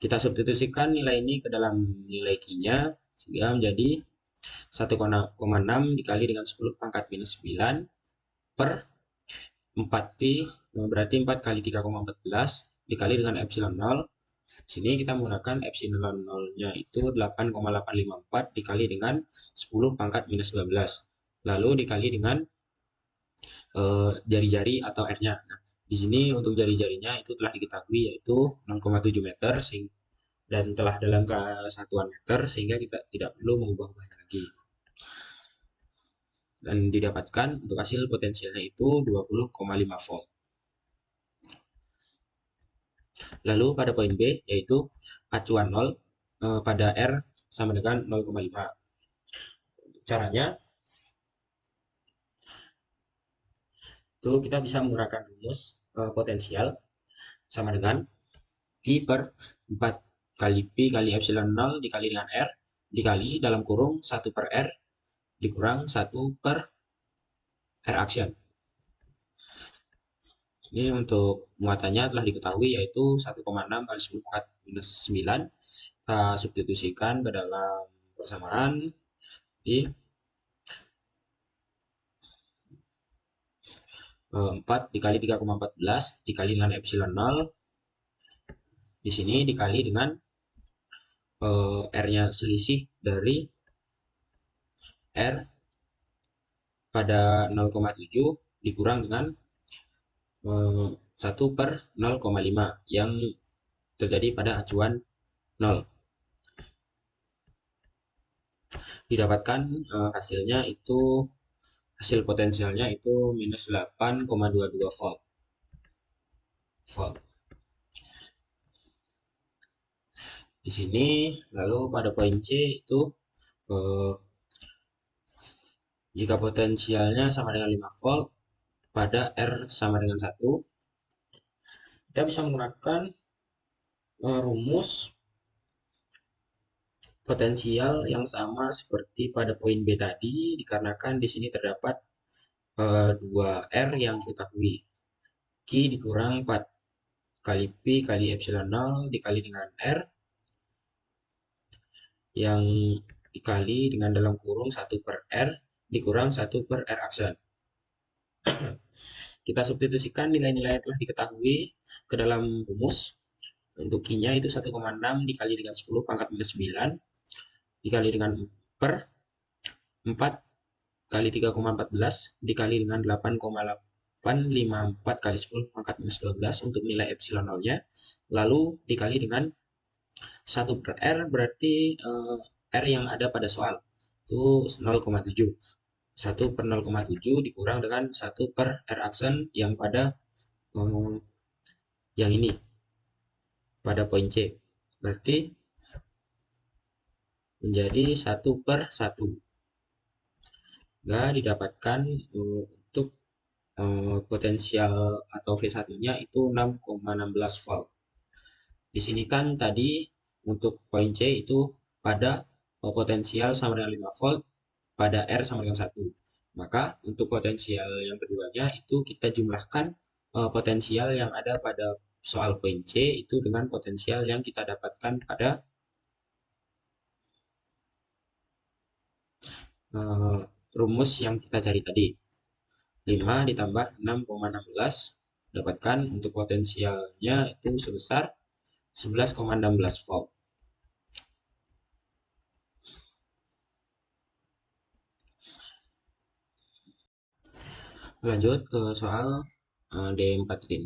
Kita substitusikan nilai ini ke dalam nilai Q-nya, sehingga menjadi 1,6 dikali dengan 10 pangkat minus 9 per 4Pi, berarti 4 kali 3,14 dikali dengan epsilon 0. Sini kita menggunakan epsilon 0-nya itu 8,854 dikali dengan 10 pangkat minus 12. Lalu dikali dengan jari-jari atau R-nya. Nah, di sini untuk jari-jarinya itu telah diketahui yaitu 0,7 meter dan telah dalam kesatuan meter sehingga kita tidak perlu mengubah-ubahnya lagi. Dan didapatkan untuk hasil potensialnya itu 20,5 volt. Lalu pada poin B yaitu acuan 0 pada R sama dengan 0,5. Caranya itu kita bisa menggunakan rumus potensial sama dengan Q per 4 kali Pi kali epsilon 0 dikali dengan R dikali dalam kurung 1 per R dikurang 1 per R action. Ini untuk muatannya telah diketahui yaitu 1,6 kali 10 pangkat minus 9. Kita substitusikan ke dalam persamaan di 4 dikali 3,14 dikali dengan epsilon 0. Di sini dikali dengan R-nya selisih dari R pada 0,7 dikurang dengan 1 per 0,5 yang terjadi pada acuan 0. Didapatkan hasilnya itu hasil potensialnya itu minus 8,22 volt. Di sini lalu pada poin C itu jika potensialnya sama dengan 5 volt pada R sama dengan 1, kita bisa menggunakan rumus potensial yang sama seperti pada poin B tadi, dikarenakan di sini terdapat 2R yang diketahui. Q dikurang 4 kali Pi kali epsilon 0 dikali dengan R yang dikali dengan dalam kurung 1 per R dikurang 1 per R aksen. Kita substitusikan nilai-nilai yang telah diketahui ke dalam rumus. Untuk Q-nya itu 1,6 dikali dengan 10 pangkat minus 9 dikali dengan per 4 kali 3,14 dikali dengan 8,854 kali 10 pangkat minus 12 untuk nilai epsilon 0-nya. Lalu dikali dengan 1 per R berarti R yang ada pada soal itu 0,7. 1 per 0,7 dikurang dengan 1 per R aksen yang pada yang ini pada poin C. Berarti menjadi 1 per 1. Nggak didapatkan untuk potensial atau V1-nya itu 6,16 volt. Di sini kan tadi untuk poin C itu pada potensial sama dengan 5 volt pada R sama dengan 1. Maka untuk potensial yang keduanya itu kita jumlahkan potensial yang ada pada soal poin C itu dengan potensial yang kita dapatkan pada rumus yang kita cari tadi. 5 ditambah 6,16 dapatkan untuk potensialnya itu sebesar 11,16 volt. Lanjut ke soal D4.6.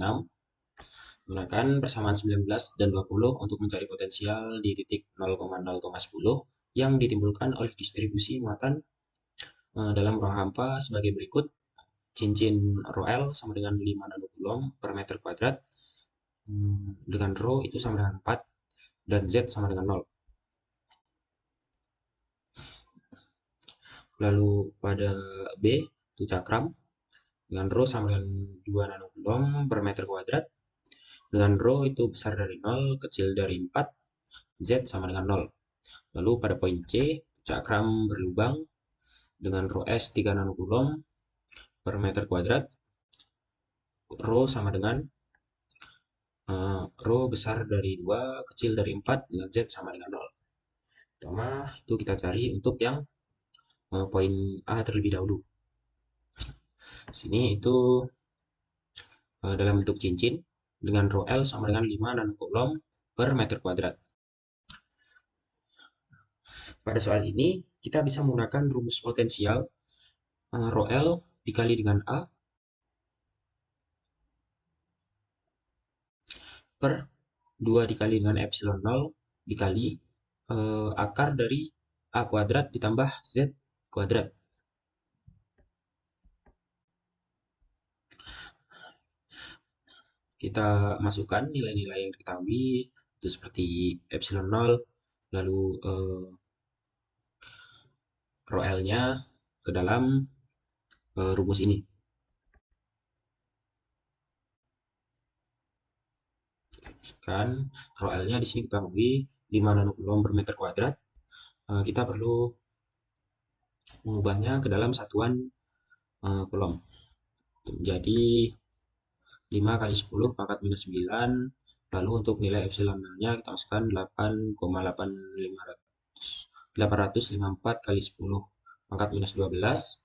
Gunakan persamaan 19 dan 20 untuk mencari potensial di titik 0,0,10 yang ditimbulkan oleh distribusi muatan dalam ruang hampa sebagai berikut. Cincin ρ L sama dengan 5 nanocoulomb per meter kuadrat, dengan ρ itu sama dengan 4 dan Z sama dengan 0. Lalu pada B itu cakram dengan ρ sama dengan 2 nanocoulomb per meter kuadrat, dengan ρ itu besar dari 0, kecil dari 4, Z sama dengan 0. Lalu pada poin C cakram berlubang dengan ρ S 3 nanocoulomb per meter kuadrat, rho sama dengan rho besar dari 2, kecil dari 4, dengan Z sama dengan 0. Pertama, itu kita cari untuk yang poin A terlebih dahulu. Sini itu dalam bentuk cincin dengan rho L sama dengan 5 nanocoulomb per meter kuadrat. Pada soal ini, kita bisa menggunakan rumus potensial rho L dikali dengan A per 2 dikali dengan epsilon 0 dikali akar dari A kuadrat ditambah Z kuadrat. Kita masukkan nilai-nilai yang diketahui, itu seperti epsilon 0, lalu rho L-nya ke dalam rumus ini. Kan rho L-nya di sini kita ketahui 5 nanocoulomb per meter kuadrat. Kita perlu mengubahnya ke dalam satuan coulomb. Jadi 5 kali 10 pangkat minus 9, lalu untuk nilai epsilon nya kita masukkan 8,854 kali 10 pangkat minus 12.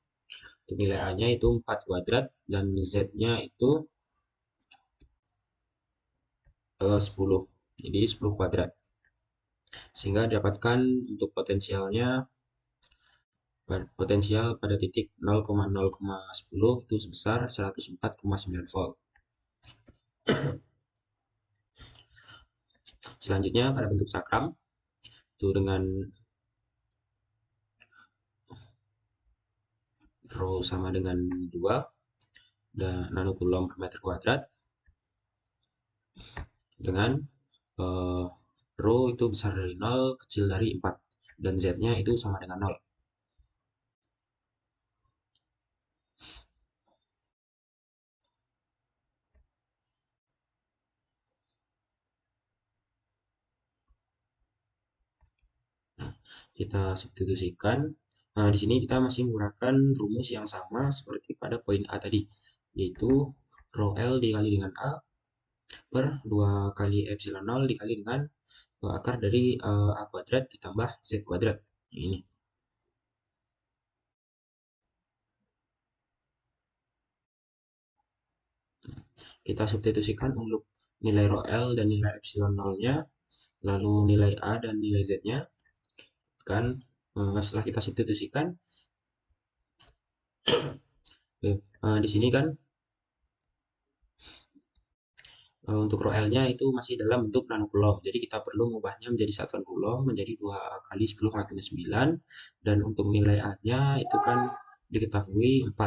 Untuk nilai A-nya itu 4 kuadrat dan Z-nya itu 10. Jadi 10 kuadrat. Sehingga dapatkan untuk potensial pada titik 0,0,10 itu sebesar 104,9 volt. Selanjutnya pada bentuk cakram itu dengan rho sama dengan 2 dan nanocoulomb per meter kuadrat dengan rho itu besar dari 0, kecil dari 4 dan Z-nya itu sama dengan 0. Kita substitusikan. Nah, di sini kita masih menggunakan rumus yang sama seperti pada poin A tadi, yaitu rho L dikali dengan A per 2 kali epsilon 0 dikali dengan akar dari A kuadrat ditambah Z kuadrat. Ini. Kita substitusikan untuk nilai rho L dan nilai epsilon 0-nya, lalu nilai A dan nilai Z-nya. Kan setelah kita substitusikan, di sini kan untuk rho L-nya itu masih dalam bentuk nanocoulomb. Jadi kita perlu mengubahnya menjadi satuan coulomb menjadi 2 kali 10 pangkat minus 9 dan untuk nilai A-nya itu kan diketahui 4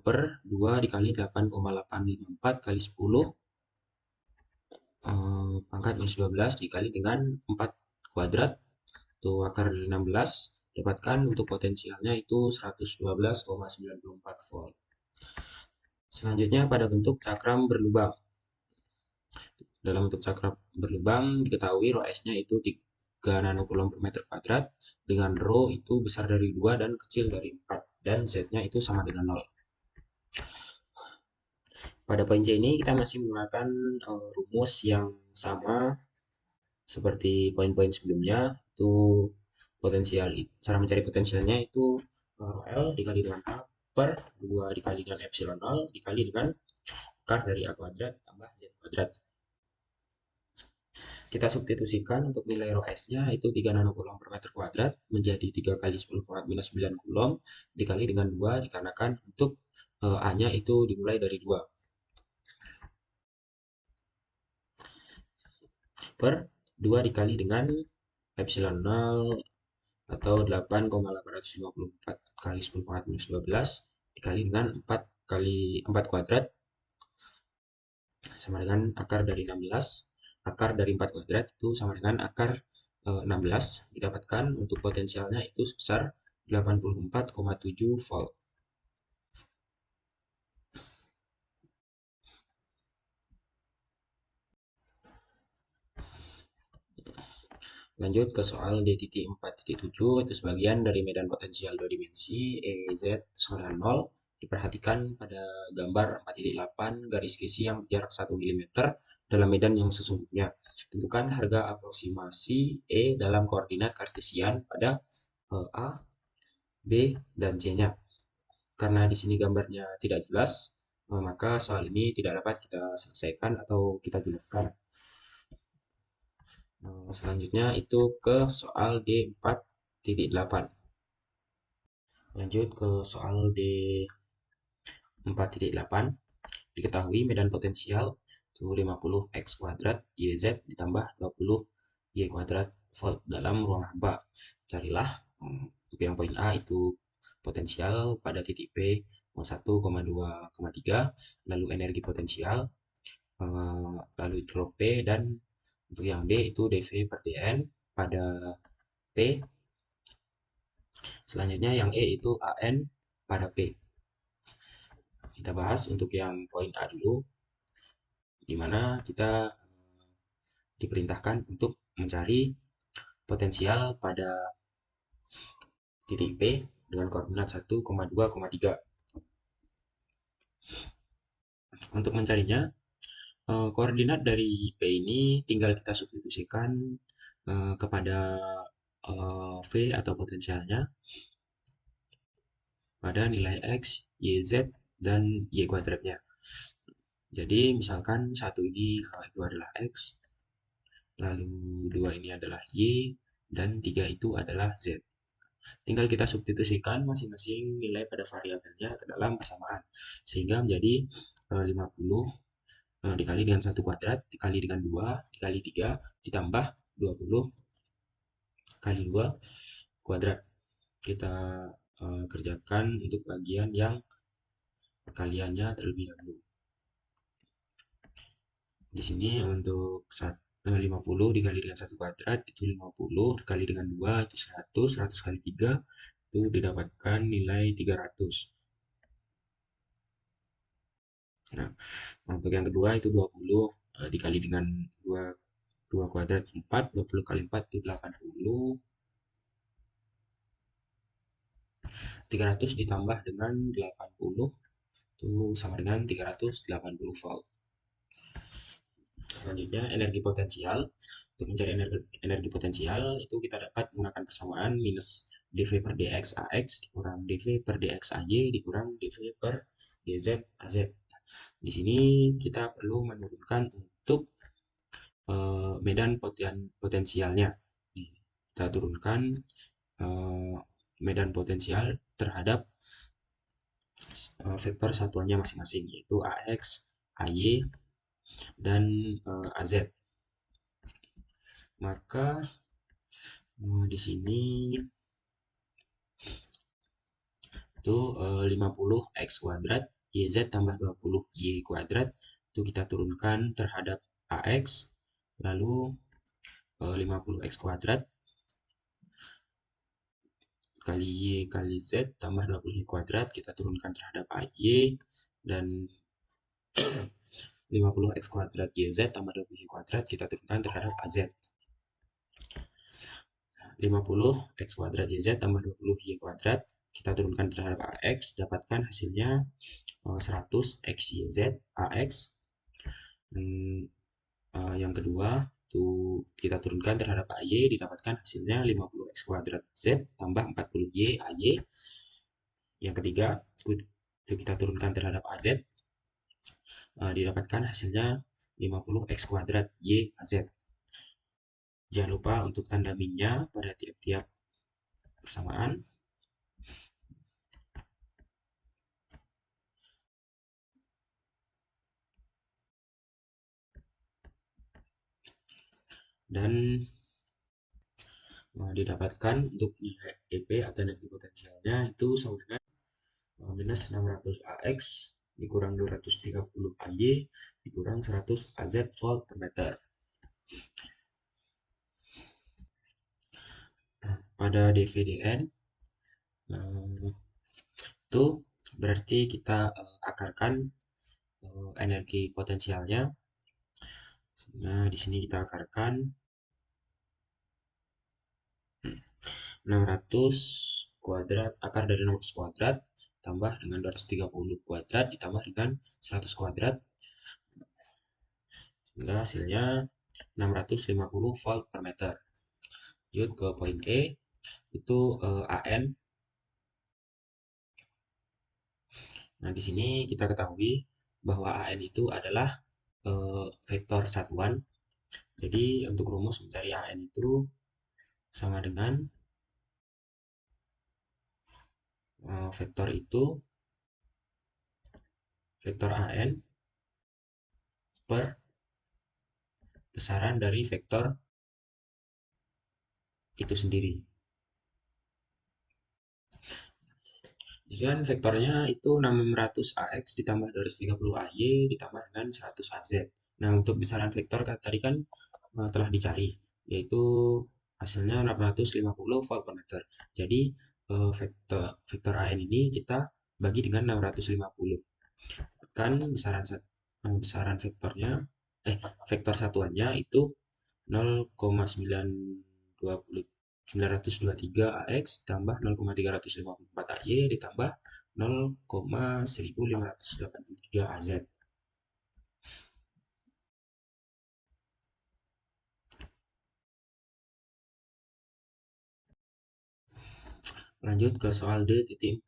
per 2 dikali 8,854 kali 10 pangkat minus 12 dikali dengan 4 kuadrat itu akar dari 16, dapatkan untuk potensialnya itu 112,94 volt. Selanjutnya pada bentuk cakram berlubang. Dalam bentuk cakram berlubang diketahui rho S-nya itu 3 nanocoulomb per meter kuadrat dengan rho itu besar dari 2 dan kecil dari 4 dan Z-nya itu sama dengan 0. Pada poin C ini kita masih menggunakan rumus yang sama seperti poin-poin sebelumnya. Itu potensial, cara mencari potensialnya itu L dikali dengan A per 2 dikali dengan epsilon 0 dikali dengan akar dari A kuadrat tambah Z kuadrat. Kita substitusikan untuk nilai rho S-nya itu 3 nanocoulomb per meter kuadrat menjadi 3 kali 10 pangkat minus 9 coulomb dikali dengan 2 dikarenakan untuk A-nya itu dimulai dari 2 per 2 dikali dengan epsilon 0 atau 8,854 kali 10 pangkat minus 12 dikali dengan 4 kali 4 kuadrat sama dengan akar dari 16. Akar dari 4 kuadrat itu sama dengan akar 16. Didapatkan untuk potensialnya itu sebesar 84,7 volt. Lanjut ke soal D.4.7, itu sebagian dari medan potensial dua dimensi EZ sama dengan 0. Diperhatikan pada gambar 4.8 garis gisi yang jarak 1 mm dalam medan yang sesungguhnya. Tentukan harga aproksimasi E dalam koordinat kartesian pada A, B, dan C-nya. Karena di sini gambarnya tidak jelas, maka soal ini tidak dapat kita selesaikan atau kita jelaskan. Selanjutnya itu ke soal D4.8. Lanjut ke soal D4.8. Diketahui medan potensial itu 50 X kuadrat YZ ditambah 20 Y kuadrat volt dalam ruang hampa. Carilah untuk yang poin A itu potensial pada titik P 1,2,3, lalu energi potensial, lalu drop P, dan untuk yang D itu dV per dN pada P. Selanjutnya yang E itu AN pada P. Kita bahas untuk yang poin A dulu, di mana kita diperintahkan untuk mencari potensial pada titik P dengan koordinat 1,2,3. Untuk mencarinya, koordinat dari P ini tinggal kita substitusikan kepada V atau potensialnya pada nilai X, Y, Z, dan Y kuadratnya. Jadi misalkan satu ini itu adalah X, lalu dua ini adalah Y, dan tiga itu adalah Z. Tinggal kita substitusikan masing-masing nilai pada variabelnya ke dalam persamaan, sehingga menjadi 50 dikali dengan 1 kuadrat, dikali dengan 2, dikali 3, ditambah 20 kali 2 kuadrat. Kita kerjakan untuk bagian yang perkaliannya terlebih dahulu. Di sini untuk 50 dikali dengan 1 kuadrat itu 50, dikali dengan 2 itu 100, 100 kali 3 itu didapatkan nilai 300. Nah, untuk yang kedua itu 20 dikali dengan 2 kuadrat 4, 20 kali 4 itu 80. 300 ditambah dengan 80 itu sama dengan 380 volt. Selanjutnya energi potensial. Untuk mencari energi potensial itu kita dapat menggunakan persamaan minus dV per dx AX dikurang dV per dx AY dikurang dV per dz AZ. Di sini kita perlu menurunkan untuk medan potensialnya. Kita turunkan medan potensial terhadap vektor satuannya masing-masing, yaitu AX, AY, dan AZ. Maka di sini itu 50 X kuadrat YZ tambah 20 Y kuadrat itu kita turunkan terhadap AX, lalu 50 X kuadrat kali Y kali Z tambah 20 Y kuadrat kita turunkan terhadap AY, dan 50 X kuadrat YZ tambah 20 Y kuadrat kita turunkan terhadap AZ. 50 X kuadrat YZ tambah 20 Y kuadrat kita turunkan terhadap AX, dapatkan hasilnya 100 XYZ AX. Yang kedua itu kita turunkan terhadap AY, didapatkan hasilnya 50 X kuadrat Z tambah 40 Y AY. Yang ketiga itu kita turunkan terhadap AZ, didapatkan hasilnya 50 X kuadrat Y AZ. Jangan lupa untuk tanda minnya pada tiap-tiap persamaan. Dan didapatkan untuk nilai EP atau energi potensialnya itu sama dengan minus 600 AX dikurang 230 AY dikurang 100 AZ volt per meter. Pada DVDN itu berarti kita akarkan energi potensialnya. Nah, di sini kita akarkan 600 kuadrat, akar dari 600 kuadrat tambah dengan 230 kuadrat ditambah dengan 100 kuadrat, sehingga hasilnya 650 volt per meter. Lanjut ke poin E, itu AN. Nah, di sini kita ketahui bahwa AN itu adalah vektor satuan. Jadi untuk rumus mencari AN itu sama dengan vektor itu vektor AN per besaran dari vektor itu sendiri. Jadi kan vektornya itu 600 AX ditambah 230 AY ditambah dengan 100 AZ. Nah, untuk besaran vektor tadi kan telah dicari, yaitu hasilnya 650 volt per meter. Jadi vektor AN ini kita bagi dengan 650. Kan besaran vektornya vektor satuannya itu 0,923 AX tambah 0,354 AY ditambah 0,1583 AZ. Lanjut ke soal D.4.9.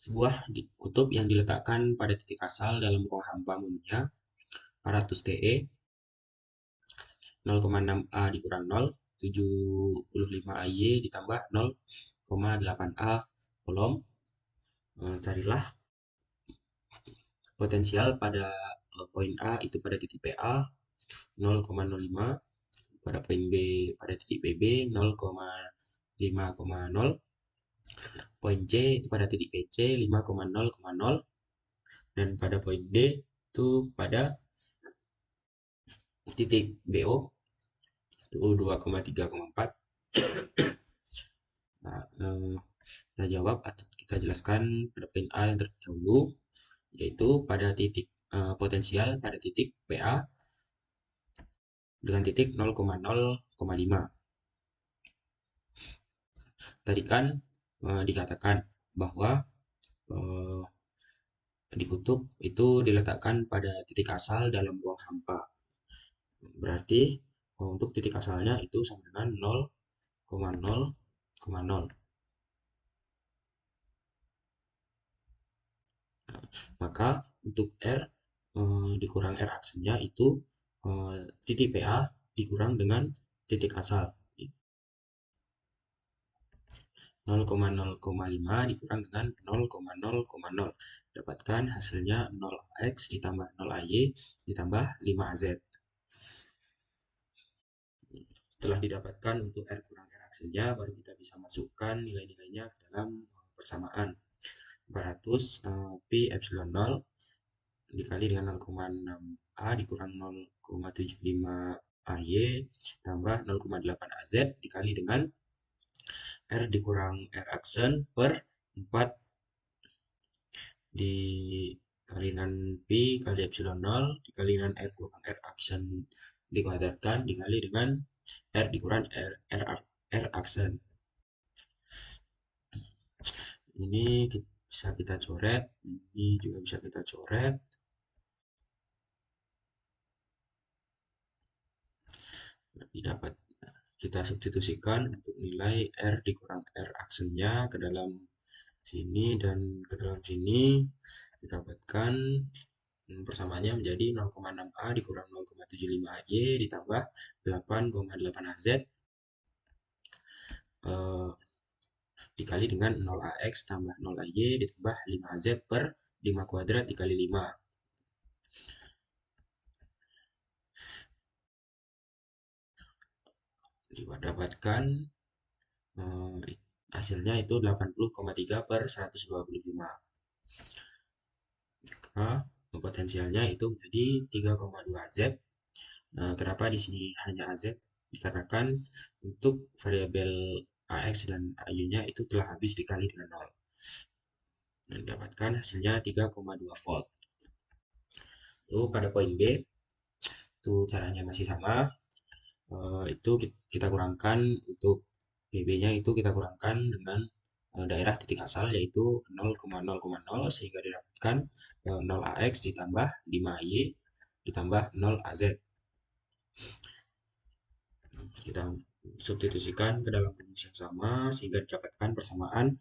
Sebuah kutub yang diletakkan pada titik asal dalam ruang hampa umumnya 400 TE, 0,6 A dikurang 0, 75 AY ditambah 0,8 A kolom. Carilah potensial pada poin A itu pada titik PA 0,05, pada poin B pada titik PB 0,5,0, poin C itu pada titik PC 5,0,0, dan pada poin D itu pada titik BO itu 2,3,4. Nah, kita jawab atau kita jelaskan pada poin A yang terdahulu, yaitu pada titik potensial pada titik PA dengan titik 0,0,5. Tadi kan dikatakan bahwa di kutub itu diletakkan pada titik asal dalam ruang hampa. Berarti untuk titik asalnya itu sama dengan 0,0,0. Maka untuk R dikurang R aksennya itu titik PA dikurang dengan titik asal. 0,0,5 dikurang dengan 0,0,0. Dapatkan hasilnya 0x ditambah 0AY ditambah 5AZ. Setelah didapatkan untuk R kurang R aksennya, baru kita bisa masukkan nilai-nilainya ke dalam persamaan. 400 Pi epsilon 0 dikali dengan 0,6 A dikurang 0,75 AY tambah 0,8 AZ dikali dengan R dikurang R aksen per 4 dikali dengan Pi kali epsilon 0 dikali dengan R kurang R aksen dikuadratkan dikali dengan R dikurang R aksen. Ini bisa kita coret, ini juga bisa kita coret. Dapat kita substitusikan untuk nilai R dikurang R aksennya ke dalam sini dan ke dalam sini, didapatkan persamaannya menjadi 0,6A dikurang 0,75 AY ditambah 8,8 AZ dikali dengan 0AX tambah 0AY ditambah 5AZ per 5 kuadrat dikali 5. Didapatkan hasilnya itu 80,3 per 125. Maka potensialnya itu menjadi 3,2 AZ. Kenapa di sini hanya AZ? Dikarenakan untuk variabel AX dan AY-nya itu telah habis dikali dengan 0. Dan dapatkan hasilnya 3,2 volt. Lalu pada poin B, Itu caranya masih sama. Itu kita kurangkan untuk PB-nya itu kita kurangkan dengan daerah titik asal yaitu 0,0,0 sehingga didapatkan 0AX ditambah 5Y ditambah 0AZ. Kita substitusikan ke dalam rumus yang sama sehingga didapatkan persamaan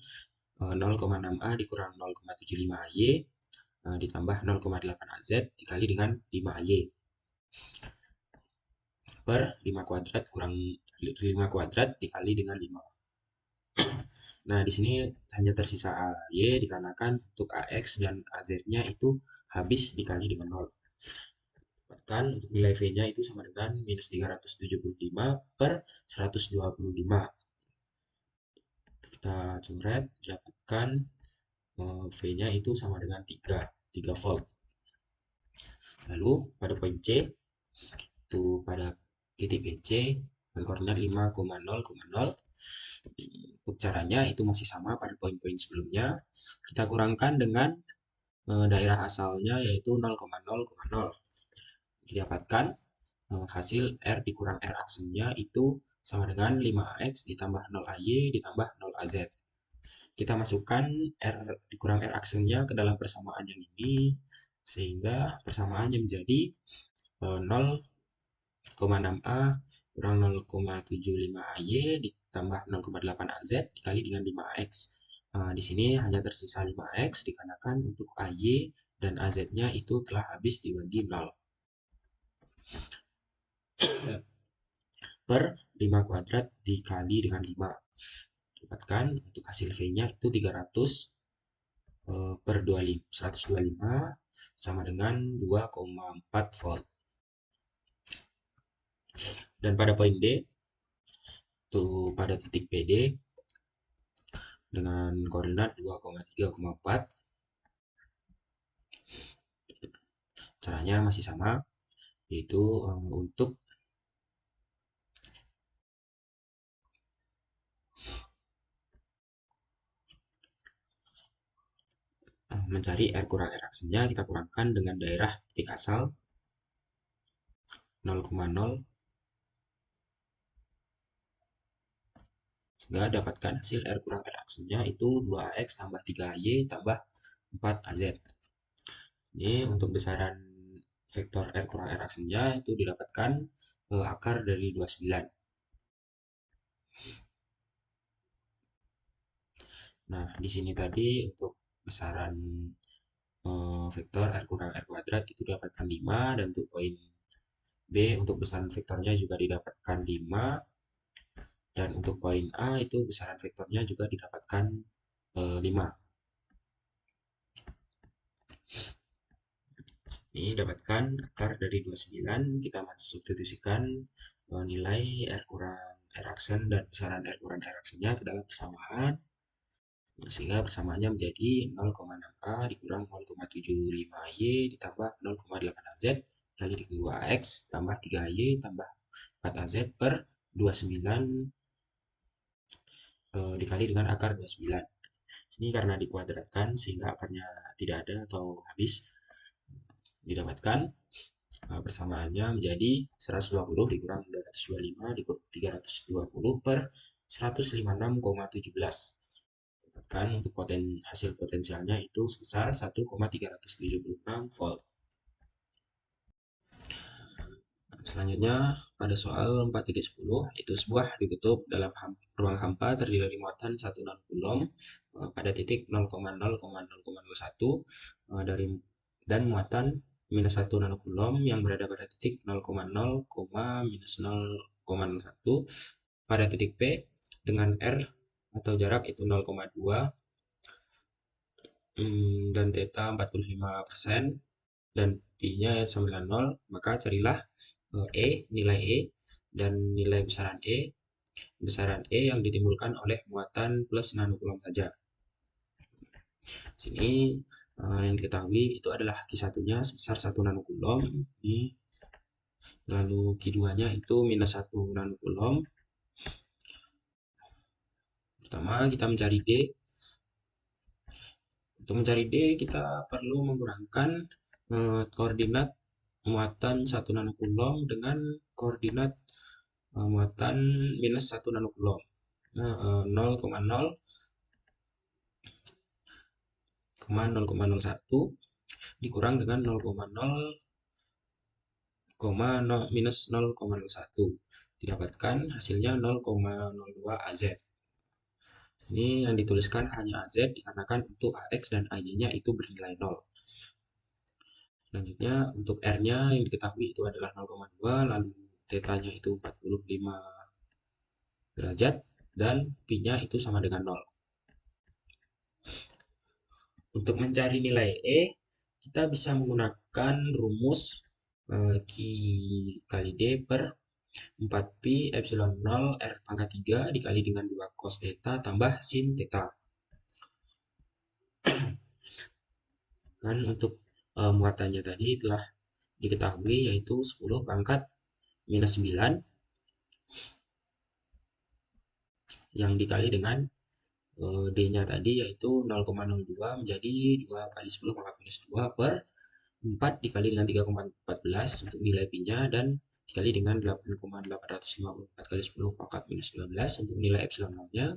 0,6A dikurang 0,75Y ditambah 0,8AZ dikali dengan 5Y per 5 kuadrat kurang 5 kuadrat dikali dengan 5. Nah, di sini hanya tersisa AY dikarenakan untuk AX dan AZ-nya itu habis dikali dengan 0. Dapatkan untuk nilai V-nya itu sama dengan minus 375 per 125. Kita coret, dapatkan V-nya itu sama dengan 3 volt. Lalu pada poin C, itu pada titik BC dengan koordinat 5,0,0. Untuk caranya itu masih sama pada poin-poin sebelumnya. Kita kurangkan dengan daerah asalnya yaitu 0,0,0. Didapatkan hasil R dikurang R aksennya itu sama dengan 5AX ditambah 0AY ditambah 0AZ. Kita masukkan R dikurang R aksennya ke dalam persamaan yang ini sehingga persamaannya menjadi 0,6A kurang 0,75AY ditambah 0,8AZ dikali dengan 5AX. Di sini hanya tersisa 5AX dikarenakan untuk AY dan AZ-nya itu telah habis dibagi 0. Per 5 kuadrat dikali dengan 5. Dapatkan untuk hasil V-nya itu 300 per 125 sama dengan 2,4 volt. Dan pada poin D, itu pada titik PD dengan koordinat 2,3,4. Caranya masih sama, yaitu untuk mencari R kurang R aksennya kita kurangkan dengan daerah titik asal 0,0 sehingga dapatkan hasil R kurang R aksennya itu 2AX tambah 3Y tambah 4AZ. Ini untuk besaran vektor R kurang R aksennya itu didapatkan akar dari 29. Nah, di sini tadi untuk besaran vektor R kurang R kuadrat itu didapatkan 5 dan untuk poin B untuk besaran vektornya juga didapatkan 5 dan untuk poin A itu besaran vektornya juga didapatkan 5. Ini dapatkan akar dari 29, kita substitusikan nilai R kurang R aksen dan besaran R kurang R aksennya ke dalam persamaan sehingga persamaannya menjadi 0,6A dikurang 0,75Y ditambah 0,8AZ kali dengan 2AX tambah 3Y tambah 4AZ per 29 dikali dengan akar 29. Ini karena dikuadratkan sehingga akarnya tidak ada atau habis. Didapatkan persamaannya menjadi 120 dikurang 225 dikurang 320 per 156,17. Dapatkan untuk hasil potensialnya itu sebesar 1,376 volt. Selanjutnya pada soal 4.10 itu sebuah ditutup dalam ruang hampa terdiri dari muatan 1 coulomb pada titik 0,0,001 dari dan muatan minus 1 coulomb yang berada pada titik 0,0, minus 0,01 pada titik P dengan R atau jarak itu 0,2 dan theta 45% dan pi-nya sama dengan 0, maka carilah nilai E dan nilai besaran E yang ditimbulkan oleh muatan plus nanocoulomb saja. Sini yang diketahui itu adalah Q1-nya sebesar 1 nanocoulomb, lalu Q2-nya itu minus 1 nanocoulomb. Pertama kita mencari D. Untuk mencari D kita perlu mengkurangkan koordinat muatan 1 nanocoulomb dengan koordinat muatan minus 1 nanocoulomb. Nah, 0,0,1 dikurang dengan 0,0, minus 0,01. Didapatkan hasilnya 0,02 AZ. Ini yang dituliskan hanya AZ dikarenakan untuk AX dan AY-nya itu bernilai 0. Selanjutnya untuk R-nya yang diketahui itu adalah 0,2, lalu θ-nya itu 45 derajat, dan Pi-nya itu sama dengan 0. Untuk mencari nilai E, kita bisa menggunakan rumus Q kali D per 4pi epsilon 0 R pangkat 3 dikali dengan 2 cos theta tambah sin theta. Kan untuk muatannya tadi telah diketahui yaitu 10 pangkat minus 9 yang dikali dengan D-nya tadi yaitu 0,02 menjadi 2 kali 10 pangkat minus 2 per 4 dikali dengan 3,14 untuk nilai Pi-nya dan dikali dengan 8,854 kali 10 pangkat minus 12 untuk nilai epsilon 0-nya,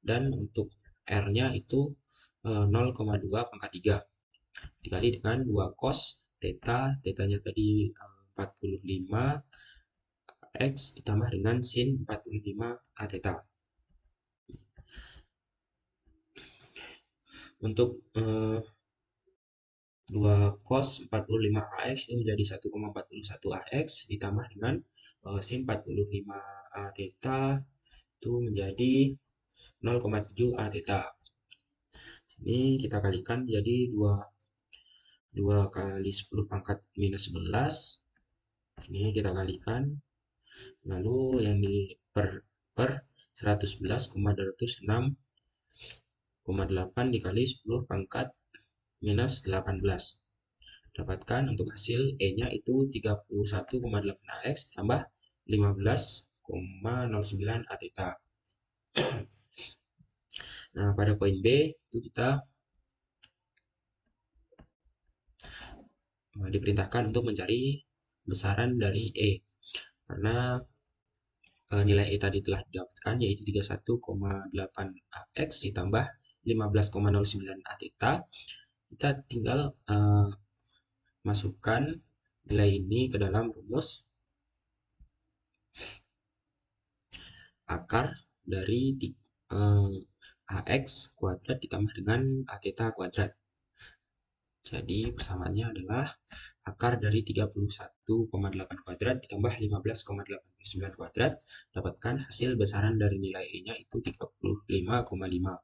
dan untuk R-nya itu 0,2 pangkat 3 dikali dengan 2 cos theta, theta-nya tadi 45 X ditambah dengan sin 45 A theta. Untuk 2 cos 45 AX itu menjadi 1,41 AX ditambah dengan sin 45 A theta itu menjadi 0,7 A theta. Ini kita kalikan jadi 2 kali 10 pangkat minus 11. Ini kita kalikan. Lalu yang di per 111,206,8 dikali 10 pangkat minus 18. Dapatkan untuk hasil E-nya itu 31,8 AX tambah 15,09 A theta. Nah, pada poin B itu kita diperintahkan untuk mencari besaran dari E. Karena nilai E tadi telah didapatkan yaitu 31,8 AX ditambah 15,09 A theta. Kita tinggal masukkan nilai ini ke dalam rumus akar dari AX kuadrat ditambah dengan A theta kuadrat. Jadi persamaannya adalah akar dari 31,8 kuadrat ditambah 15,89 kuadrat, dapatkan hasil besaran dari nilai E-nya itu 35,5.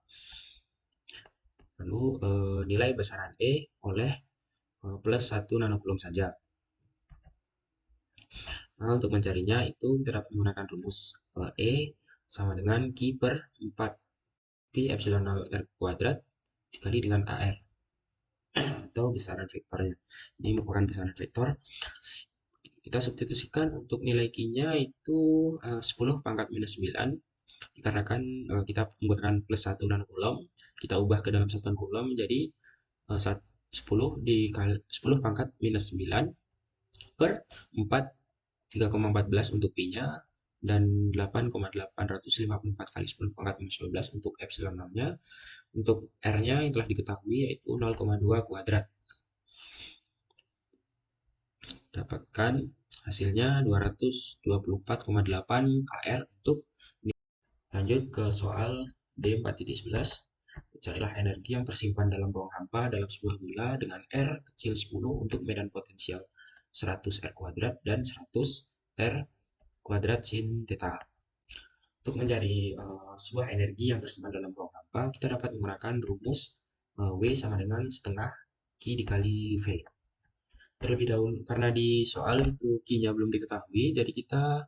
Lalu nilai besaran E oleh plus 1 nanocoulomb saja. Nah, untuk mencarinya itu kita dapat menggunakan rumus E sama dengan Q per 4 Pi epsilon 0 R kuadrat dikali dengan AR atau besaran vektornya. Ini merupakan besaran vektor. Kita substitusikan untuk nilai Q-nya itu 10 pangkat minus 9 dikarenakan kita menggunakan plus 1 nanocoulomb, kita ubah ke dalam satuan coulomb menjadi 10 dikali 10 pangkat minus 9 per 4 3,14 untuk Pi-nya dan 8,854 kali 10 pangkat minus 12 untuk epsilon 0-nya. Untuk R-nya yang telah diketahui yaitu 0,2 kuadrat. Dapatkan hasilnya 224,8 AR untuk lanjut ke soal D4.11. Carilah energi yang tersimpan dalam ruang hampa dalam sebuah bola dengan R kecil 10 untuk medan potensial 100 R kuadrat dan 100 R kuadrat sin theta. Untuk mencari sebuah energi yang tersimpan dalam ruang hampa, kita dapat menggunakan rumus W sama dengan setengah Q dikali V. Terlebih dahulu, karena di soal itu Q-nya belum diketahui, jadi kita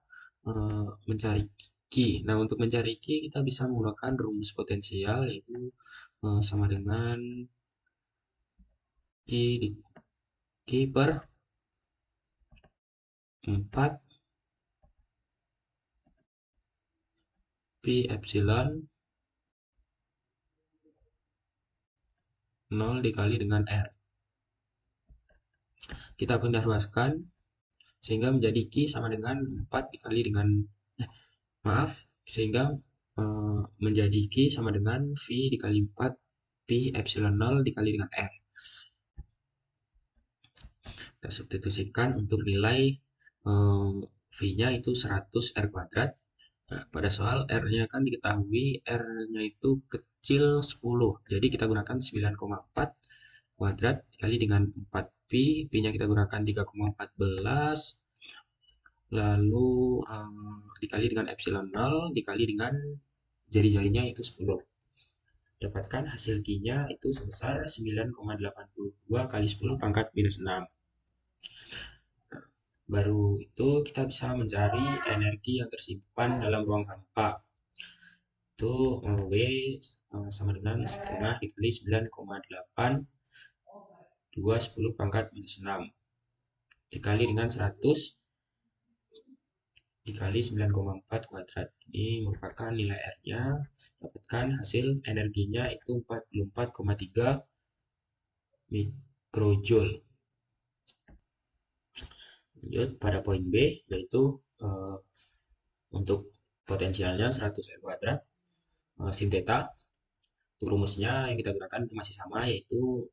mencari Q. Nah, untuk mencari Q, kita bisa menggunakan rumus potensial, yaitu sama dengan Q per 4 Pi epsilon 0 dikali dengan R. Kita pindah ruaskan sehingga menjadi Q sama dengan 4 dikali dengan maaf, sehingga menjadi Q sama dengan V dikali 4 Pi epsilon 0 dikali dengan R. Kita substitusikan untuk nilai V-nya itu 100 R kuadrat. Nah, pada soal R-nya kan diketahui R-nya itu kecil 10. Jadi kita gunakan 9,4 kuadrat dikali dengan 4 Pi. Pi-nya kita gunakan 3,14. Lalu dikali dengan epsilon 0 dikali dengan jari-jarinya itu 10. Dapatkan hasil Q-nya itu sebesar 9,82 kali 10 pangkat minus 6. Baru itu kita bisa mencari energi yang tersimpan dalam ruang hampa. Itu W sama dengan setengah dikali 9,8 2 10 pangkat minus 6 dikali dengan 100 dikali 9,4 kuadrat. Ini merupakan nilai R-nya. Dapatkan hasil energinya itu 44,3 mikrojoule. Lanjut pada poin B, yaitu untuk potensialnya 100 R kuadrat sin theta. Untuk rumusnya yang kita gunakan itu masih sama, yaitu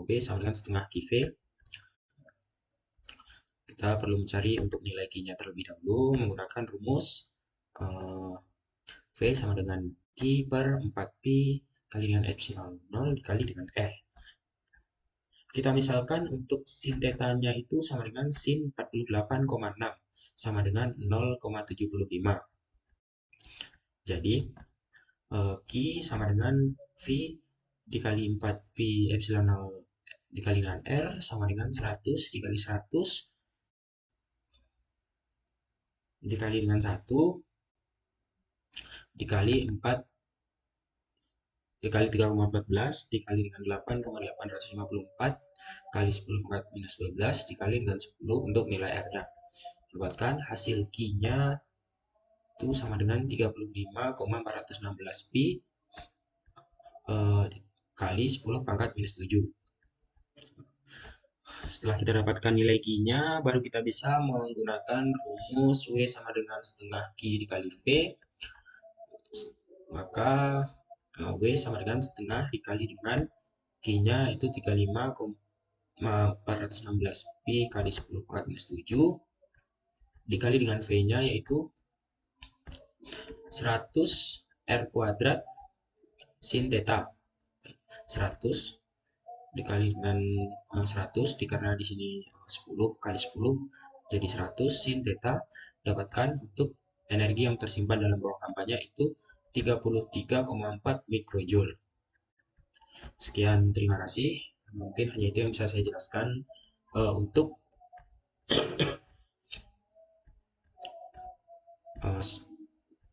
B sama dengan setengah QV. Kita perlu mencari untuk nilai Q-nya terlebih dahulu menggunakan rumus V sama dengan Q per 4Pi kali dengan epsilon 0 dikali dengan R. Kita misalkan untuk sin theta-nya itu sama dengan sin 48,6 sama dengan 0,75. Jadi Q sama dengan V dikali 4Pi epsilon 0 dikali dengan R sama dengan 100 dikali 100 dikali dengan 1 dikali 4 dikali 3,14 dikali dengan 8,854 kali 10 pangkat minus 12 dikali dengan 10 untuk nilai R-nya. Dapatkan hasil Q-nya itu sama dengan 35,416 Pi kali 10 pangkat minus 7. Setelah kita dapatkan nilai Q-nya, baru kita bisa menggunakan rumus W sama dengan setengah Q dikali V. Maka W sama dengan setengah dikali dengan Q-nya itu 35,416 Pi kali 10 pangkat minus 7 dikali dengan V-nya yaitu 100 R kuadrat sin theta. 100 dikali dengan 100 karena di sini 10 kali 10 jadi 100 sin theta. Dapatkan untuk energi yang tersimpan dalam ruang hampanya itu 33,4 mikrojoule. Sekian, terima kasih. Mungkin hanya itu yang bisa saya jelaskan untuk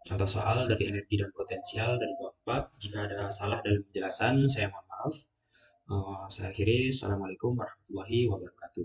contoh soal dari energi dan potensial dari Bapak. Jika ada salah dalam penjelasan, saya mohon maaf. Saya akhiri. Assalamualaikum warahmatullahi wabarakatuh.